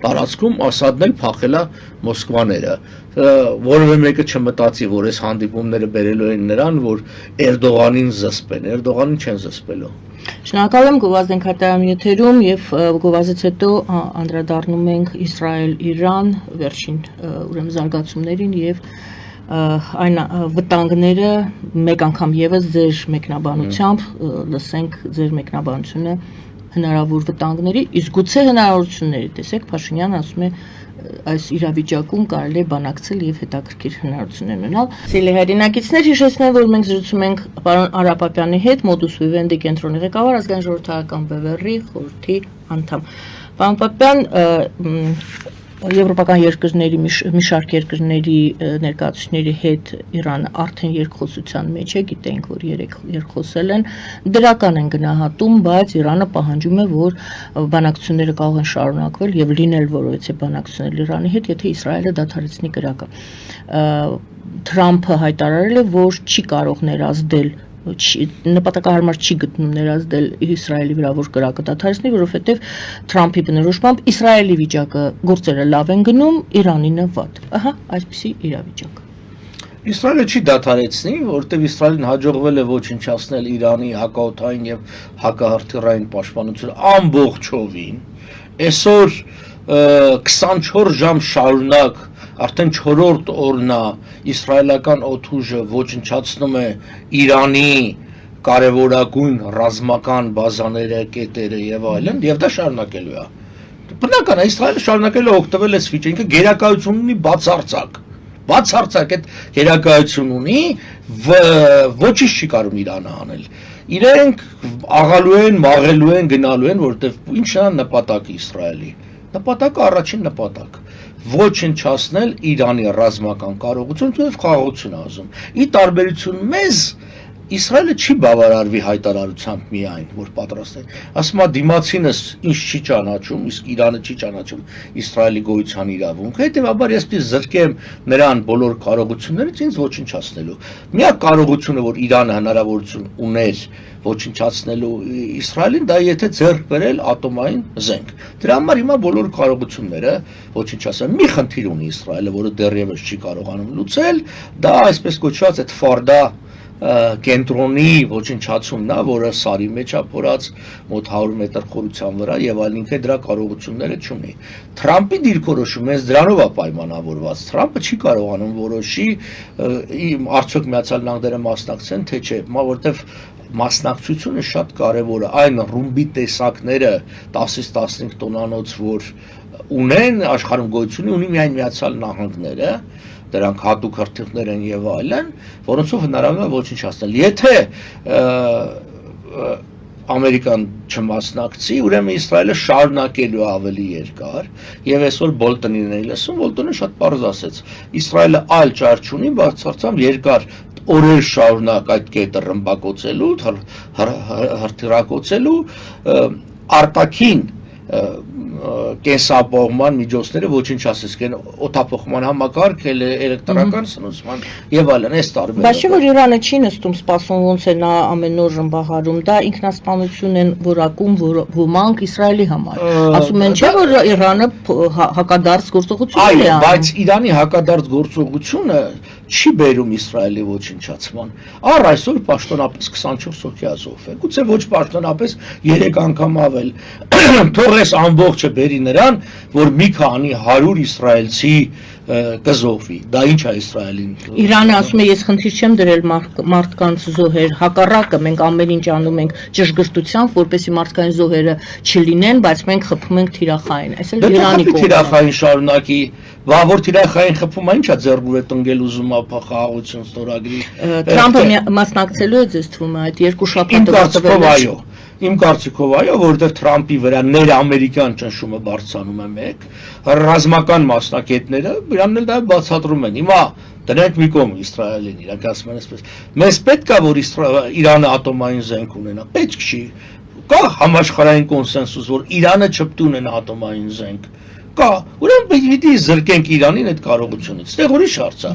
S2: տարածքում, Ասադն էլ փախել է Մոսկվաները, որևէ մեկը չմտածի, որ այս հանդիպումները բերելու են նրան, որ Էրդողանին զսպեն, Էրդողանին չեն զսպելու։
S1: Շնորհակալ եմ, Գովազդ ենք հրատարակում եթերում եւ Գովազդից հետո անդրադառնում ենք Իսրայել-Իրան վերջին ուրեմն զարգացումներին եւ այն վտանգները մեկ անգամ եւս ձեր մեկնաբանությամբ լսենք ձեր մեկնաբանությունը հնարավոր վտանգների, իսկ գուցե հնարավորությունների, տեսեք Փաշինյանը ասում է այս իրավիճակում կարելի է բանակցել եւ հետաքրքիր հնարավորություններ ունենալ։ Սիրելի հայրենակիցներ, հիշեցնեմ, որ մենք զրուցում ենք պարոն Արապապյանի հետ, Modus Vivendi կենտրոնի ղեկավար, ազգային ժողովրդական բևեռի խորհրդի անդամ։ Պարոն Պապյան, եվրոպական երկրների մի շարք երկրների ներկայացուցիչների հետ Իրանը արդեն երկխոսության մեջ է, գիտենք, որ երկխոսել են, դրական են գնահատում, բայց Իրանը պահանջում է, որ բանակցությունները կարող են շարունակվել եւ լինել որովհետեւ բանակցություններ Իրանի հետ, եթե Իսրայելը դադարեցնի կրակը։ Թրամփը հայտարարել է, որ չի կարող ներազդել նպատակահարմար չի գտնում ներազդել Իսրայելի վրա, որ կրակը դադարեցնի, որովհետև Թրամփի բնորոշմամբ Իսրայելի վիճակը գործերը լավ են գնում, Իրանինը վատ։ Ահա, այսպիսի իրավիճակ։
S2: Իսրայելը չի դադարեցնի, որովհետև Իսրայելին հաջողվել է ոչնչացնել Իրանի հակաօդային եւ հակահրթիռային պաշտպանությունը ամբողջովին։ Այսօր 24 ժամ շարունակ արդեն 4-րդ օրն է իսրայելական օդուժը ոչնչացնում է Իրանի կարևորագույն ռազմական բազաները, կետերը եւ այլն, եւ դա շարունակելու է։ Բնական է, Իսրայելը շարունակելու է օգտվել այս վիճակը, գերակայություն ունի բացարձակ այդ գերակայություն ունի, ոչինչ չի կարող Իրանը անել։ Իրենք աղալու են, մաղելու են, գնալու են, որովհետեւ ինչն է նպատակը Իսրայելի։ Նպատակը առաջին նպատակ ոչնչացնել Իրանի ռազմական կարողությունը եւ խաղաղություն ազում։ Ի տարբերություն մեզ Իսրայելը չի բավարարվի հայտարարությամբ միայն, որ պատրաստ է։ Ասում է դիմացինս ինչ չի ճանաչում, իսկ Իրանը չի ճանաչում Իսրայելի գոյության իրավունքը, հետեւաբար ես պիտի զրկեմ նրան բոլոր կարողություններից ինձ ոչնչացնելու։ Միակ կարողությունը, որ Իրանը հնարավորություն ուներ ոչնչացնելու Իսրայելին, դա եթե ձեռք բերել ատոմային զենք։ Դրա համար հիմա բոլոր կարողությունները ոչնչացան։ Մի խնդիր ունի Իսրայելը, որը դեռևս չի կարողանում լուծել, դա այսպես կոչված այդ Ֆարդա կենտրոնի ոչնչացումն է, որը սարի մեջ է փորած մոտ 100 մետր խորության վրա եւ այլն, ինքը դրա կարողությունները չունի։ Թրամփի դիրքորոշումը հենց դրանով է պայմանավորված։ Թրամփը չի կարողանում որոշի արդյոք Միացյալ Նահանգները մասնակցեն, թե չէ, որովհետեւ մասնակցությունը շատ կարևոր է, այն ռումբի տեսակները 10-ից 15 տոնանոց, որ ունեն աշխարհում գոյություն ունի միայն Միացյալ Նահանգները, դրանք հատուկ հրթիռներ են եւ այլն, որոնցով հնարավոր է ոչնչացնել։ Եթե Ամերիկան չմասնակցի, ուրեմն Իսրայելը շարունակելու ավելի երկար, եւ այսօր Բոլտոնին է լսում, Բոլտոնը շատ պարզ ասեց. Իսրայելը այլ ճար չունի, բացարձակությամբ երկար օրեր շարունակ այդ կետը ռմբակոծելու, հրթիռակոծելու արտաքին կենսապահովման միջոցները ոչնչացես կեն օդափոխման համակարգ, էլեկտրական սնուցման եւ այլն, այս տարբերակը։
S1: Բայց չէ՞ որ Իրանը չի նստում, սպասում ոնց է նա ամեն օր ռմբահարում, դա ինքնասպանություն են որակում ոմանք Իսրայելի համար։ Ասում են չէ՞ որ Իրանը հակադարձ գործողություն է անում։
S2: Այո, բայց Իրանի հակադարձ գործողությունը չի բերում Իսրայելի ոչնչացման։ Առ այսօր պաշտոնապես 24 հոգի ազոհվել։ Գուցե ոչ պաշտոնապես 3 անգամ ավել։ Թող այս ամբողջը բերի նրան, որ մի քանի 100 իսրայելցի կզոհվի։ Դա ինչ է Իսրայելին։
S1: Իրանը ասում է ես խնդիր չեմ դրել մարդկանց զոհեր, հակառակը մենք ամեն ինչ անում ենք ճշգրտությամբ, որպեսզի մարդկային զոհերը չլինեն, բայց մենք խփում ենք թիրախային։ Այս էլ Իրանի կողմն է։
S2: Թիրախային շարունակի, որ թիրախային խփումը ինչա ձեռբուր է տնկել ուզում ապախաղություն ստորագրի։
S1: Թրամփը մասնակցելու է ձեզ թվում է այդ երկու շաբաթը
S2: տվել։ Այո։ Իմ կարծիքով այո, որովհետև Թրամփի վրա ներամերիկյան ճնշումը բարձրանում է մեկ, ռազմական մասնակիցները իրանն էլ դա բացատրում են։ Հիմա դրանք մի կողմ Իսրայելին, իրանք ասում են այսպես. մեզ պետք է որ Իրանը ատոմային զենք ունենա, պետք չի։ Կա համաշխարհային կոնսենսուս, որ Իրանը չպետք ունենա ատոմային զենք։ Կա, ուրեմն պիտի զրկենք Իրանին այդ կարողությունից։ Այստեղ ուրիշ հարց է։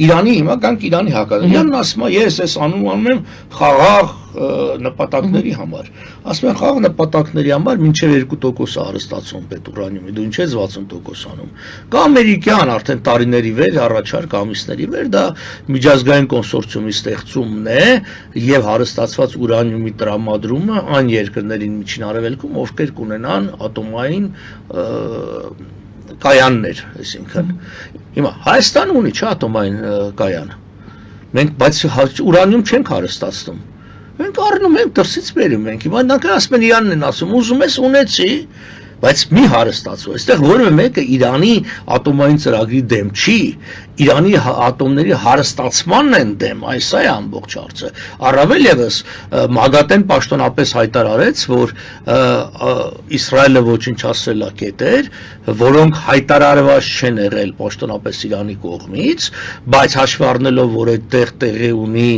S2: Իրանի հիմա կանք Իրանի հակառակ։ Իրանն ասում է ես այս անում եմ խաղաղ նպատակների համար։ Ասում են խաղաղ նպատակների համար մինչև 2% է հարստացում պետուրանիումի, դու ինչ ես 60% անում։ Կա ամերիկյան արդեն տարիների վեր առաջարկ ամիսների վեր դա միջազգային կոնսորցիումի ստեղծումն է եւ հարստացված ուրանիումի տրամադրումը այն երկրներին միջին արևելքում, ովքեր կունենան ատոմային կայաններ, այսինքն հիմա Հայաստանը ունի չէ ատոմային կայան։ Մենք բայց ուրանիում չենք հարստացնում։ Մենք առնում ենք դրսից բերում ենք։ Հիմա նրանք ասում են Իրանն են ասում, ուզում ես ունեցի, բայց մի հարստացու։ Այստեղ որևէ մեկը Իրանի ատոմային ծրագրի դեմ չի, Իրանի ատոմների հարստացմանն են դեմ, այս է ամբողջ հարցը։ Առավել ևս Մագատեն պաշտոնապես հայտարարեց, որ Իսրայելը ոչնչացրել է կետեր, որոնք հայտարարված չեն եղել պաշտոնապես Իրանի կողմից, բայց հաշվի առնելով, որ այդտեղ տեղի ունի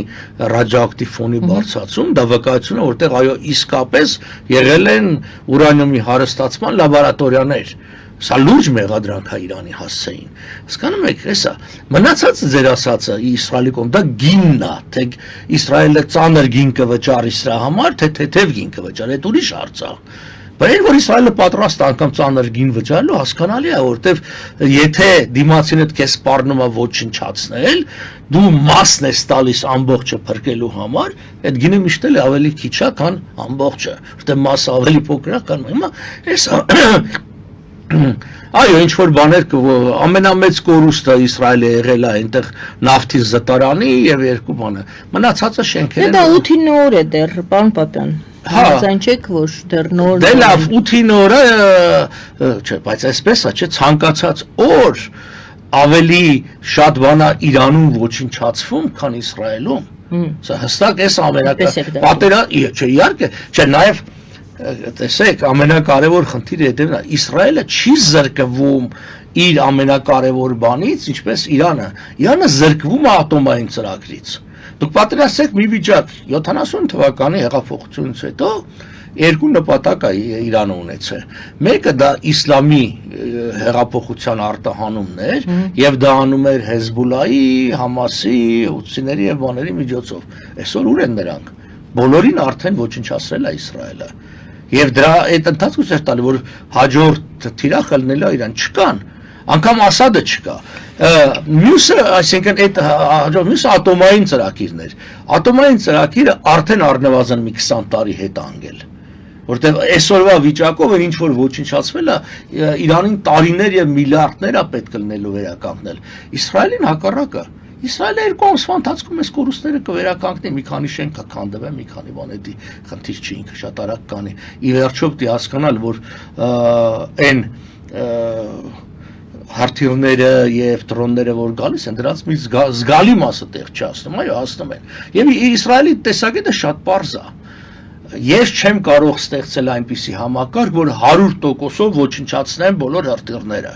S2: ռադիոակտիվ ֆոնի բարձրացում, դա վկայություն է, որտեղ այո իսկապես եղել են ուրանիումի հարստացման լաբորատորիաներ։ Սա լուրջ մեղադրանք է Իրանի հասցեին։ Հասկանում եք, հեսա, մնացածը ձեր ասածը Իսրայելի կողմ, դա գինն է, թե Իսրայելը ծանր գին կվճարի սրա համար, թե թեթև գին կվճարի, այդ ուրիշ հարց է։ Բայց որ Իսրայելը պատրաստ է անգամ ծանր գին վճարելու, հասկանալի է, որովհետև եթե դիմացինդ քեզ սպառնում է ոչնչացնել, դու մասն ես տալիս ամբողջը փրկելու համար, այդ գինը միշտ էլ ավելի քիչ է, քան ամբողջը, որովհետև մասը ավելի փոքր է, քան հիմա, հեսա Այո, ինչ որ բաներ ամենամեծ կորուստը Իսրայելը եղել է այնտեղ նավթի զտարանի եւ երկու բանը։ Մնացածը շենքեր են։
S1: Դա 8-ին օր է դեռ, պարոն Պապյան։ Այն չեք, որ դեռ նոր։
S2: Դե լավ, 8-ին օրը, չէ, բայց այսպես է, չէ, ցանկացած օր ավելի շատ բան է Իրանում ոչնչացվում, քան Իսրայելում։ Սա հստակ էս չէ, իհարկե, չէ, նաեւ տեսեք, ամենակարևոր խնդիրը հետևն է, Իսրայելը չի զրկվում իր ամենակարևոր բանից, ինչպես Իրանը։ Իրանը զրկվում է ատոմային ծրագրից։ Դուք պատկերացրեք մի վիճակ 70 թվականի հեղափոխությունից հետո երկու նպատակ է Իրանը ունեցել։ Մեկը դա իսլամի հեղափոխության արտահանումն էր, եւ դա անում էր Հեզբոլայի, Համասի, հութիների եւ բաների միջոցով։ Այսօր ուր են նրանք։ Բոլորին արդեն ոչնչացրել է Իսրայելը։ Եվ դրա այդ ընթացքում ցույց տալի, որ հաջորդ թիրախը լինելու իրան չկան, անգամ Ասադը չկա։ Մյուսը, այսինքն այդ հաջորդ մյուսը ատոմային ծրագիրն էր։ Ատոմային ծրագիրը արդեն առնվազն մի 20 տարի հետ անգել։ Որտեղ այսօրվա վիճակով ինչ որ ոչնչացվել է, Իրանին տարիներ եւ միլիարդներ է պետք լինելու վերականգնել։ Իսրայելին հակառակը Իսրայելը երկու ամսվա ընթացքում այս կորուստները կվերականգնի, մի քանի շենք կքանդվեն, մի քանի բան էդի խնդիր չի, ինքը շատ արագ կանի։ Ի վերջո պետք է հասկանալ, որ այն հարթիվները եւ դրոնները, որ գալիս են, դրանց մի զգալի մասը տեղ չհասնում, այո, հասնում են։ Եվ Իսրայելի տեսակետը շատ պարզ է։ Ես չեմ կարող ստեղծել այնպիսի համակարգ, որ 100%-ով ոչնչացնեն բոլոր հրթիռները։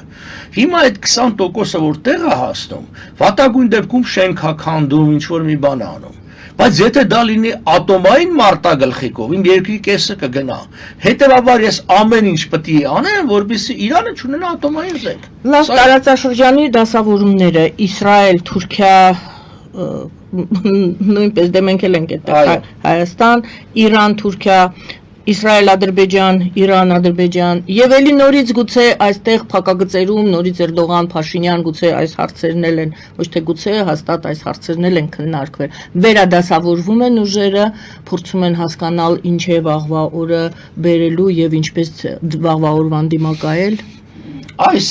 S2: Հիմա այդ 20%-ը որ տեղ է հասնում, վատագույն դեպքում շենք է քանդում, ինչ որ մի բան անում։ Բայց եթե դա լինի ատոմային մարտագլխիկով, իմ երկրի կեսը կգնա։ Հետևաբար ես ամեն ինչ պետք է անեմ, որպեսզի Իրանը չունենա ատոմային զենք։
S1: Լավ, տարածաշրջանի դասավորումները Իսրայել, Թուրքիա, նույնպես դե մենք էլ ենք այդտեղ Հայաստան, Իրան, Թուրքիա, Իսրայել, Ադրբեջան, Իրան, Ադրբեջան, եւ էլի նորից գուցե այստեղ փակագծերում նորից Էրդողան, Փաշինյան գուցե այս հարցերն են, ոչ թե գուցե հաստատ այս հարցերն են քննարկվել։ Վերադասավորվում են ուժերը, փորձում են հասկանալ ինչ է վաղվա օրը բերելու եւ ինչպես վաղվա օրվան դիմակայել։
S2: Այս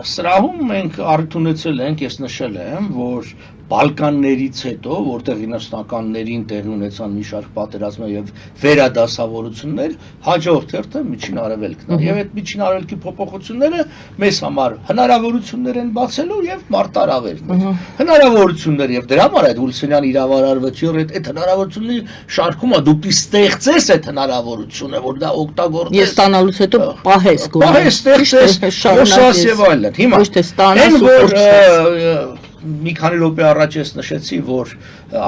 S2: սրահում մենք առիթ ունեցել ենք, ես նշել եմ, որ Բալկաններից հետո, որտեղ 90-ականներին տեղի ունեցան մի շարք պատերազմներ եւ վերադասավորություններ, հաջորդ հերթը Միջին Արևելքն է։ Եվ այդ Միջին Արևելքի փոփոխությունները մեզ համար հնարավորություններ են բացելու եւ մարտահրավերներ։ Հնարավորություններ եւ դրա համար այդ Ուլսենյան իրավարարվեցի այդ հնարավորությունների շարքում է դու պիտի ստեղծես այդ հնարավորությունը, որ դա օգտագործես։ Ես
S1: ստանալուց հետո պահես
S2: ստեղծես, շարունակես եւ այլն։ Հիմա
S1: ոչ թե ստանաս ու
S2: մի քանի րոպե առաջ ես նշեցի, որ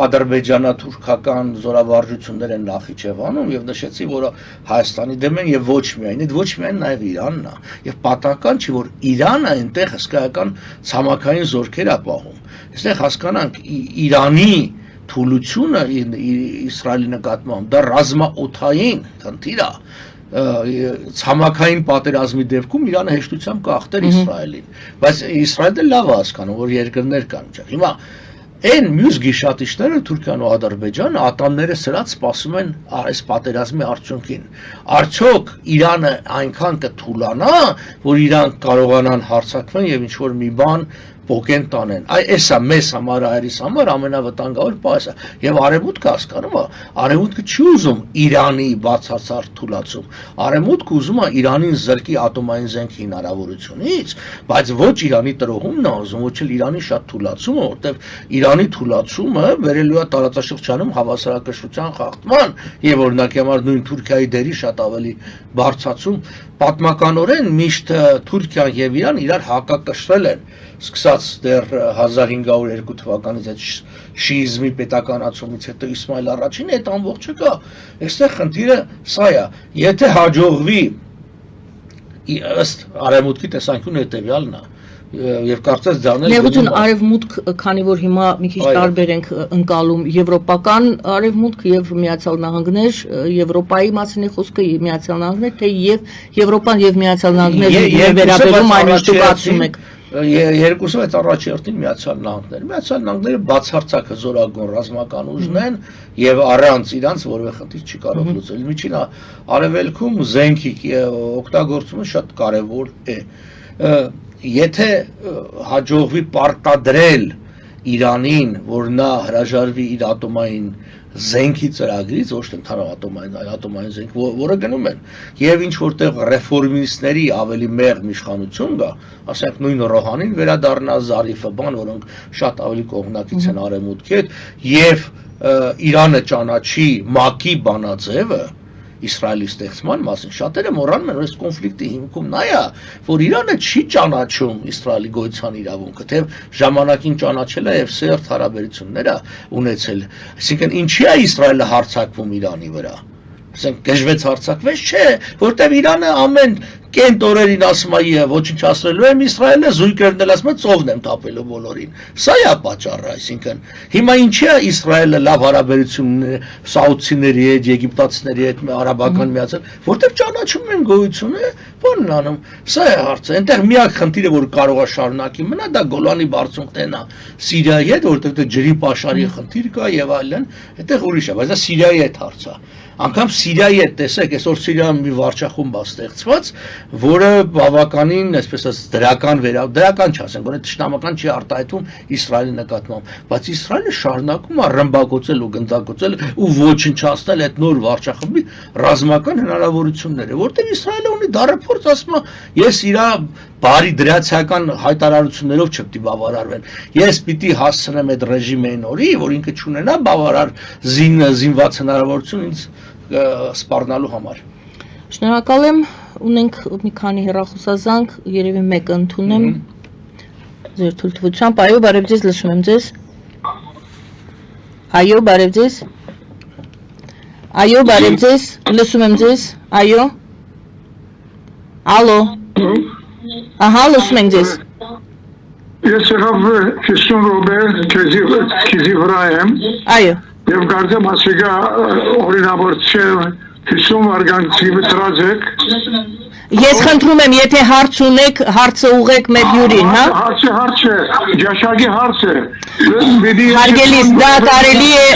S2: ադրբեջանա-թուրքական զորավարժություններ են Նախիջևանում եւ նշեցի, որ Հայաստանի դեմ են եւ ոչ միայն, այդ ոչ միայն նաեւ Իրանն է։ Եվ պատահական չի, որ Իրանը այնտեղ հսկայական ցամաքային զորքեր է պահում։ Այստեղ հասկանանք Իրանի թուլությունը Իսրայելի նկատմամբ դա ռազմաօդային խնդիր է։ Ցամաքային պատերազմի դեպքում Իրանը հեշտությամբ կախտեր Իսրայելին, բայց Իսրայելը լավ է հասկանում, որ երկրներ կան։ Հիմա Այն մյուս գիշատիչները Թուրքիան ու Ադրբեջանը ատամները սրած սպասում են այս պատերազմի արդյունքին։ Արդյոք Իրանը այնքան կթուլանա, որ իրանք կարողանան հարձակվեն եւ ինչ որ մի բան փոքեն տանեն։ Այսա մեզ համար հայերիս համար ամենավտանգավոր պահը եւ արևմուտքը հասկանում է, արևմուտքը չի ուզում Իրանի բացարձակ թուլացում, արևմուտքը ուզում է Իրանին զրկի ատոմային զենք հնարավորությունից, բայց ոչ Իրանի տրոհումն է ուզում, ոչ էլ Իրանի շատ թուլացումը, որտեւ Իրանի թուլացումը վերելու է տարածաշրջանում հավասարակշռության խախտման եւ օրինակի համար նույն Թուրքիայի դերի շատ ավելի բարձրացում։ Պատմականորեն միշտ Թուրքիան եւ Իրան իրար հակակշռել են, սկսած դեռ 1502 թվականից այդ շիիզմի պետականացումից հետո Իսմայել առաջինը այդ ամբողջը կա։ Այստեղ խնդիրը սա է, եթե հաջողվի ըստ արևմուտքի տեսանկյունը հետեւյալն է, եւ կարծես դառնել
S1: Ներողություն, արևմուտք, քանի որ հիմա մի քիչ տարբեր ենք ընկալում եվրոպական արևմուտք եւ Միացյալ Նահանգներ, Եվրոպայի մասին է խոսքը, Միացյալ Նահանգներ, թե եւ Եվրոպան եւ Միացյալ Նահանգները վերաբերում այն ինչ դուք ասում եք։
S2: Երկուսը այդ առաջերտին Միացյալ Նահանգներ։ Միացյալ Նահանգները բացարձակ հզորագույն ռազմական ուժն են եւ առանց իրանց որևէ խնդիր չի կարող լուծել։ Միջին արևելքում զենքի օգտագործումը շատ կարեւոր է։ Եթե հաջողվի պարտադրել Իրանին, որ նա հրաժարվի իր ատոմային զենքի ծրագրից, ոչ թե ընդհանուր ատոմային զենք, որը գնում են, եւ ինչ որտեղ ռեֆորմիստների ավելի մեղմ իշխանություն կա, ասենք նույն Ռոհանին վերադառնա, Զարիֆը բան, որոնք շատ ավելի կողմնակից են արևմուտքի հետ, եւ Իրանը ճանաչի ՄԱԿ-ի բանաձևը Իսրայելի ստեղծման մասին շատերը մոռանում են, որ այս կոնֆլիկտի հիմքում նա է, որ Իրանը չի ճանաչում Իսրայելի գոյության իրավունքը, թե ժամանակին ճանաչել է եւ սերտ հարաբերություններ է ունեցել։ Այսինքն ինչի է Իսրայելը հարձակվում Իրանի վրա։ Ասենք գժվեց հարձակվեց, չէ, որտեվ Իրանը ամեն կենտ օրերին ասում է ոչնչացնելու եմ Իսրայելը, զույգերն էլ ասում է ծովն եմ տապելու բոլորին։ Սա է պատճառը, այսինքն հիմա ինչի է Իսրայելը լավ հարաբերություններ սաուդցիների հետ, եգիպտացիների հետ, արաբական միացել, որտեվ ճանաչում են գոյությունը, բանն անում։ Սա է հարցը։ Այնտեղ միակ խնդիրը, որ կարող է շարունակի մնա, դա Գոլանի բարձունքներն է Սիրիայի հետ, որտեղ դա ջրի պաշարի խնդիր կա եւ այլն, այդտեղ ուրիշ է, բայց դա Սիրիայի հետ հարց է։ Անկամ Սիրիայի հետ տեսեք, այսօր Սիրիայում մի վարչախումբ է ստեղծված, որը բավականին, այսպես ասած, դրական չասենք, որ թշնամական չի արտահայտվում Իսրայելի նկատմամբ, բայց Իսրայելը շարունակում է ռմբակոծել ու գնդակոծել ու ոչնչացնել այդ նոր վարչախմբի ռազմական հնարավորությունները, որտեղ Իսրայելը ունի դարեփորձ, ասում է, ես իր բարի դրացիական հայտարարություններով չպետք է բավարարվեն։ Ես պիտի հասցնեմ այդ ռեժիմին օրի, որ ինքը չունենա բավարար զինված հնարավորություն ինձ սպառնալու համար։
S1: Շնորհակալ եմ, ունենք մի քանի հեռախոսազանգ, երևի մեկը ընդունեմ ձեր թույլտվությամբ։ Այո, բարև ձեզ, լսում եմ ձեզ։ Այո, բարև ձեզ։ Այո, բարև ձեզ, լսում եմ ձեզ։ Այո։ Ալո։ Ահա, լսում ենք ձեզ։
S3: Ես եղավ 50 րոպե քիզի վրա եմ։
S1: Այո։
S3: Եվ կարծեմ ասիկա օրինավոր չէ 50 վարգանցի վտրած եք։
S1: Ես խնդրում եմ, եթե հարց ունեք, հարցը ուղեք մեր հյուրին, հա։
S3: Հարց է, ջաշակի հարց է։
S1: Հարգելիս, դա կարելի է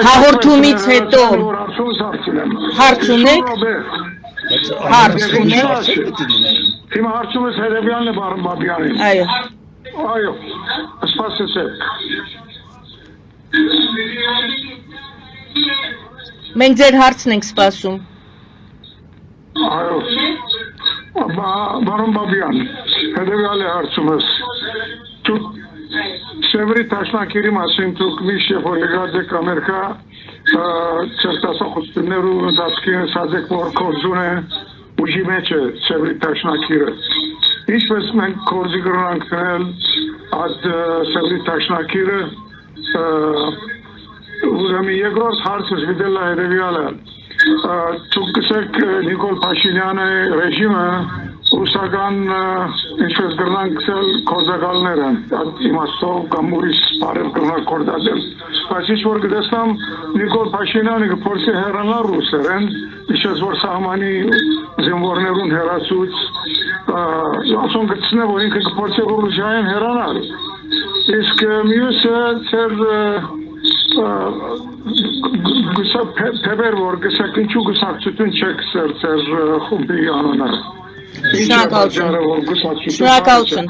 S1: հաղորդումից հետո։ Հարց ունեք։ Հարց ունեք։
S3: Հիմա հարցում ես Հերևյանն է բարոն Բաբյանին։
S1: Այո։
S3: Այո, սպասեցեք։
S1: Մենք ձեր հարցն ենք սպասում։
S3: Այո, բարոն Բաբյան, հետևյալ է հարցում ես, դուք Սևրի տաշնակիրի մասին դուք միշտ որ եկած եք Ամերիկա, չերտասախություններու ընթացքին ասած եք, որ կորձուն է ուժի մեջ է Սևրի տաշնակիրը։ Ինչպես մենք կորձի կրոնանք կնել այդ Սևրի տաշնակիրը, ուրեմն երկրորդ հարցս գիտել է հետևյալը, դուք գսեք Նիկոլ Փաշինյանի ռեժիմը ռուսական ինչպես գրնանք գսել կորձակալները, իմաստով կամ ուրիշ բարև գրնանք կորդադել, բայց ինչ որ գտեսնամ Նիկոլ Փաշինյանը կփորձի հեռանալ ռուսերեն, ինչպես որ սահմանի զինվորներուն հեռացուց, ասոն գտցնե որ ինքը կփորձի ռուսիայեն հեռանալ, Իսկ մյուսը ծեր Փեբեր որ գսակ ինչու գսակցություն չեք ծեր խումբի անունը։
S1: Շնորհակալություն։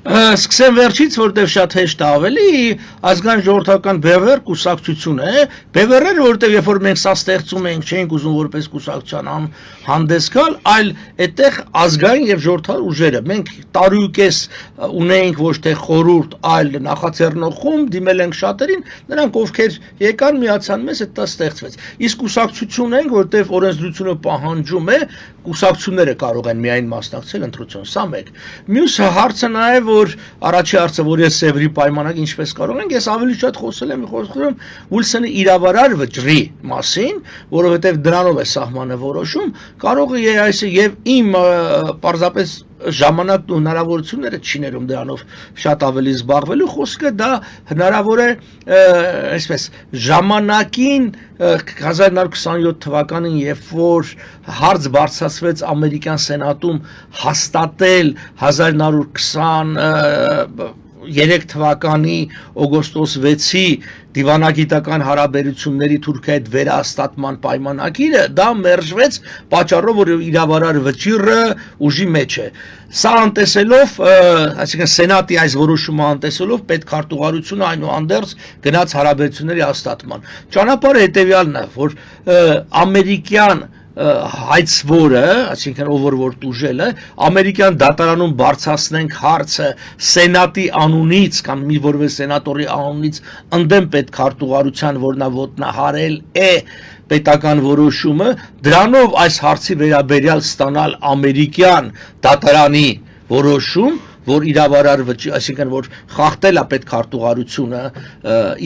S2: Սկսեմ վերջից, որտեղ շատ հեշտ է ավելի ազգային ժողովրդական բևեռ կուսակցություն է, բևեռեր, որտեղ երբ որ մենք սա ստեղծում ենք, չենք ուզում որպես կուսակցության հանդես գալ, այլ այդտեղ ազգային եւ ժողովրդական ուժերը։ Մենք տարուկես ունենք ոչ թե խորհուրդ, այլ նախաձեռնող խումբ, դիմել ենք շատերին, նրանք ովքեր եկան միացան մեզ, դա ստեղծվեց։ Իսկ կուսակցություն ենք, որտեղ օրենսդրությունը պահանջում է, կուսակցությունները կարող են միայն մասնակցել ընտրություն, սա մեկ։ Մյուս հարցը նաեւ որ առաջի հարցը որ ես Սևրի պայմանագիր ինչպես կարող ենք ես ավելի շատ խոսել եմ Ուիլսոնի իրավարար վճռի մասին, որովհետև դրանով է սահմանը որոշում, կարող է այս եւ իմ պարզապես ժամանակն ու հնարավորությունները չի ներում դրանով շատ ավելի զբաղվելու խոսքը դա հնարավոր է այսպես ժամանակին 1927 թվականին երբ որ հարց բարձրացվեց ամերիկյան սենատում հաստատել 1923 թվականի օգոստոս 6-ի դիվանագիտական հարաբերությունների Թուրքիայի հետ վերահաստատման պայմանագիրը դա մերժվեց պատճառով որ իրավարար վճիռը ուժի մեջ է սա անտեսելով այսինքն սենատի այս որոշումը անտեսելով պետքարտուղարությունը այնուհանդերձ գնաց հարաբերությունների հաստատման ճանապարհը հետեւյալն է որ ամերիկյան հայցվորը, այսինքն ով որ տուժելը, ամերիկյան դատարանում բարձրացնենք հարցը սենատի անունից կամ մի որևէ սենատորի անունից ընդդեմ պետքարտուղարության, որ նա ոտնահարել է պետական որոշումը, դրանով այս հարցի վերաբերյալ ստանալ ամերիկյան դատարանի որոշում որ իրավարար այսինքն որ խախտել է պետքարտուղարությունը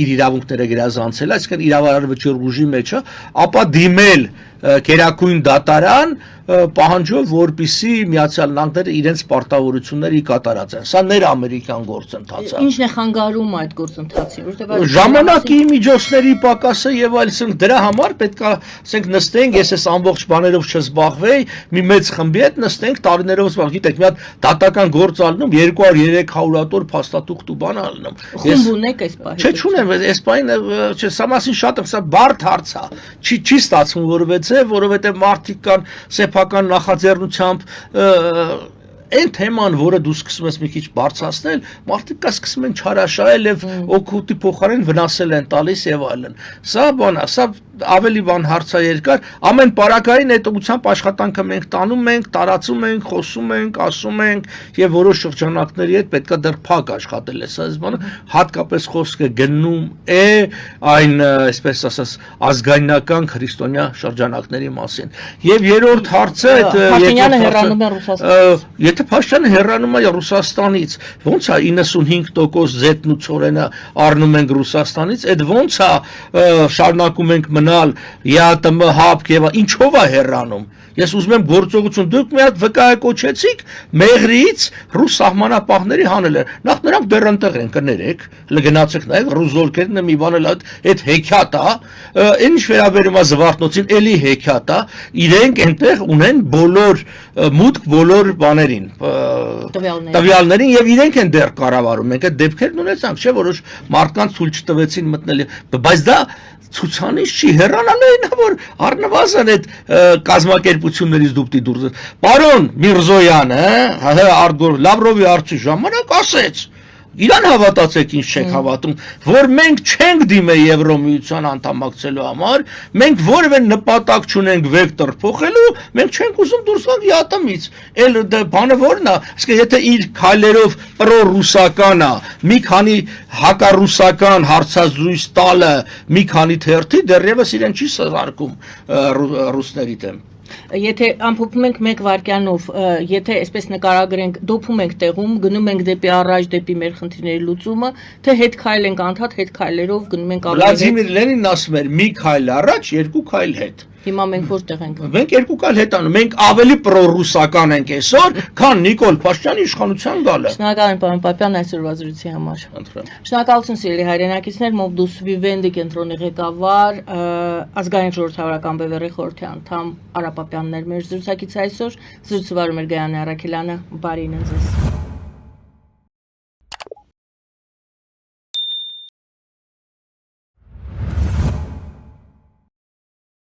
S2: իր իրավունքները գերազանցել, այսինքն իրավարար վճիռ ուժի մեջ է, ապա դիմել Գերագույն դատարան պահանջով որպիսի Միացյալ Նահանգները իրենց պարտավորությունները կատարած են։ Սա ներամերիկյան գործընթաց է։
S1: Ինչն է խանգարում այդ գործընթացին, որտեղ
S2: ժամանակի միջոցների պակասը եւ այլն դրա համար պետք է ասենք նստենք, ես այս ամբողջ բաներով չզբաղվեի, մի մեծ խմբի հետ նստենք տարիներով զբաղ, գիտեք, մի հատ դատական գործ ալնում 200-300 հատոր փաստաթուղթ ու բան ալնում։
S1: Խումբ ունեք այս պահին։
S2: Չէ, չունեմ, այս պահին սա մասին շատ սա բարդ հարց է։ Չի ստացվում որովհետեւ մարդիկ կան սեփական նախաձեռնությամբ Այն թեման, որը դու սկսում ես մի քիչ բարձրացնել, մարդիկ կա սկսում են չարաշահել եւ օգուտի փոխարեն վնասել են տալիս եւ այլն։ Սա բան է, սա ավելի բան հարցաերկար, ամեն պարագային այդ ուղղությամբ աշխատանքը մենք տանում ենք, տարածում ենք, խոսում ենք, ասում ենք եւ որոշ շրջանակների հետ պետքա դեռ փակ աշխատել է սա բանը, հատկապես խոսքը գնում է այն, այսպես ասած, ազգայնական քրիստոնյա շրջանակների մասին։ Եվ երրորդ հարցը այդ
S1: Փաշինյանը հեռանում է Ռուսաստանից։
S2: Եթե Փաշինյանը հեռանում է Ռուսաստանից, ո՞նց է 95% զետն ու ծորենը առնում ենք Ռուսաստանից, այդ ո՞նց է շարունակում ենք մնալ ԵԱՏՄ ՀԱՊԿ եւ ինչով է հեռանում։ Ես ուզում եմ գործողություն դուք մի հատ վկայակոչեցիք Մեղրիից ռուս սահմանապահների հանելը։ Նախ նրանք դեռ ընտեղ են կներեք, հələ գնացեք նայեք ռուս զորքերն մի բան էլ այդ հեքիաթ է, ինչ վերաբերում է Զվարթնոցին, էլի հեքիաթ է, իրենք այնտեղ ունեն բոլոր մուտք բոլոր բաներին, տվյալներին եւ իրենք են դեռ կառավարում։ Մենք այդ դեպքերն ունեցանք, չէ՞ որոշ մարդկանց ցույց չտվեցին մտնել, բայց դա ցուցանիշ չի հեռանալու որ առնվազն այդ կազմակերպություններից դու պիտի դուրս Պարոն Միրզոյանը Արգոր Լավրովի արծի ժամանակ ասեց Իրան հավատացեք ինչ չեք հավատում, որ մենք չենք դիմել Եվրոմիության անդամակցելու համար, մենք որևէ նպատակ չունենք վեկտոր փոխելու, մենք չենք ուզում դուրս գալ ԵԱՏՄ-ից։ Էլ բանը որն է, իսկ եթե իր քայլերով պրոռուսական է, մի քանի հակառուսական հարցազրույց տալը, մի քանի թերթի դեռևս իրեն չի սարքում ռուսների դեմ։
S1: Եթե ամփոփում ենք 1 վայրկյանով, եթե այսպես նկարագրենք, դոփում ենք տեղում, գնում ենք դեպի առաջ, դեպի մեր խնդիրների լուծումը, թե հետ քայլ ենք անդադ, հետ քայլերով գնում ենք ավելի։
S2: Վլադիմիր Լենինն ասում էր՝ մի քայլ առաջ, 2 քայլ հետ։
S1: Հիմա մենք որտեղ ենք։
S2: Մենք 2 քայլ հետ անում, մենք ավելի պրոռուսական ենք այսօր, քան Նիկոլ Փաշինյանի իշխանության գալը։
S1: Շնորհակալ եմ պարոն Պապյան այսօրվա զրույցի համար։ Շնորհակալություն սիրելի հայրենակիցներ, Մովդուս Վիվենդի կենտրոնի ղեկավար, ազգային ժողովրդավարական բևեռի խորհրդի անդամ Արա Պապյանն էր մեր զրուցակիցը այսօր, զրույցը վարում էր Գայանե Առաքելյանը, բարին ձեզ։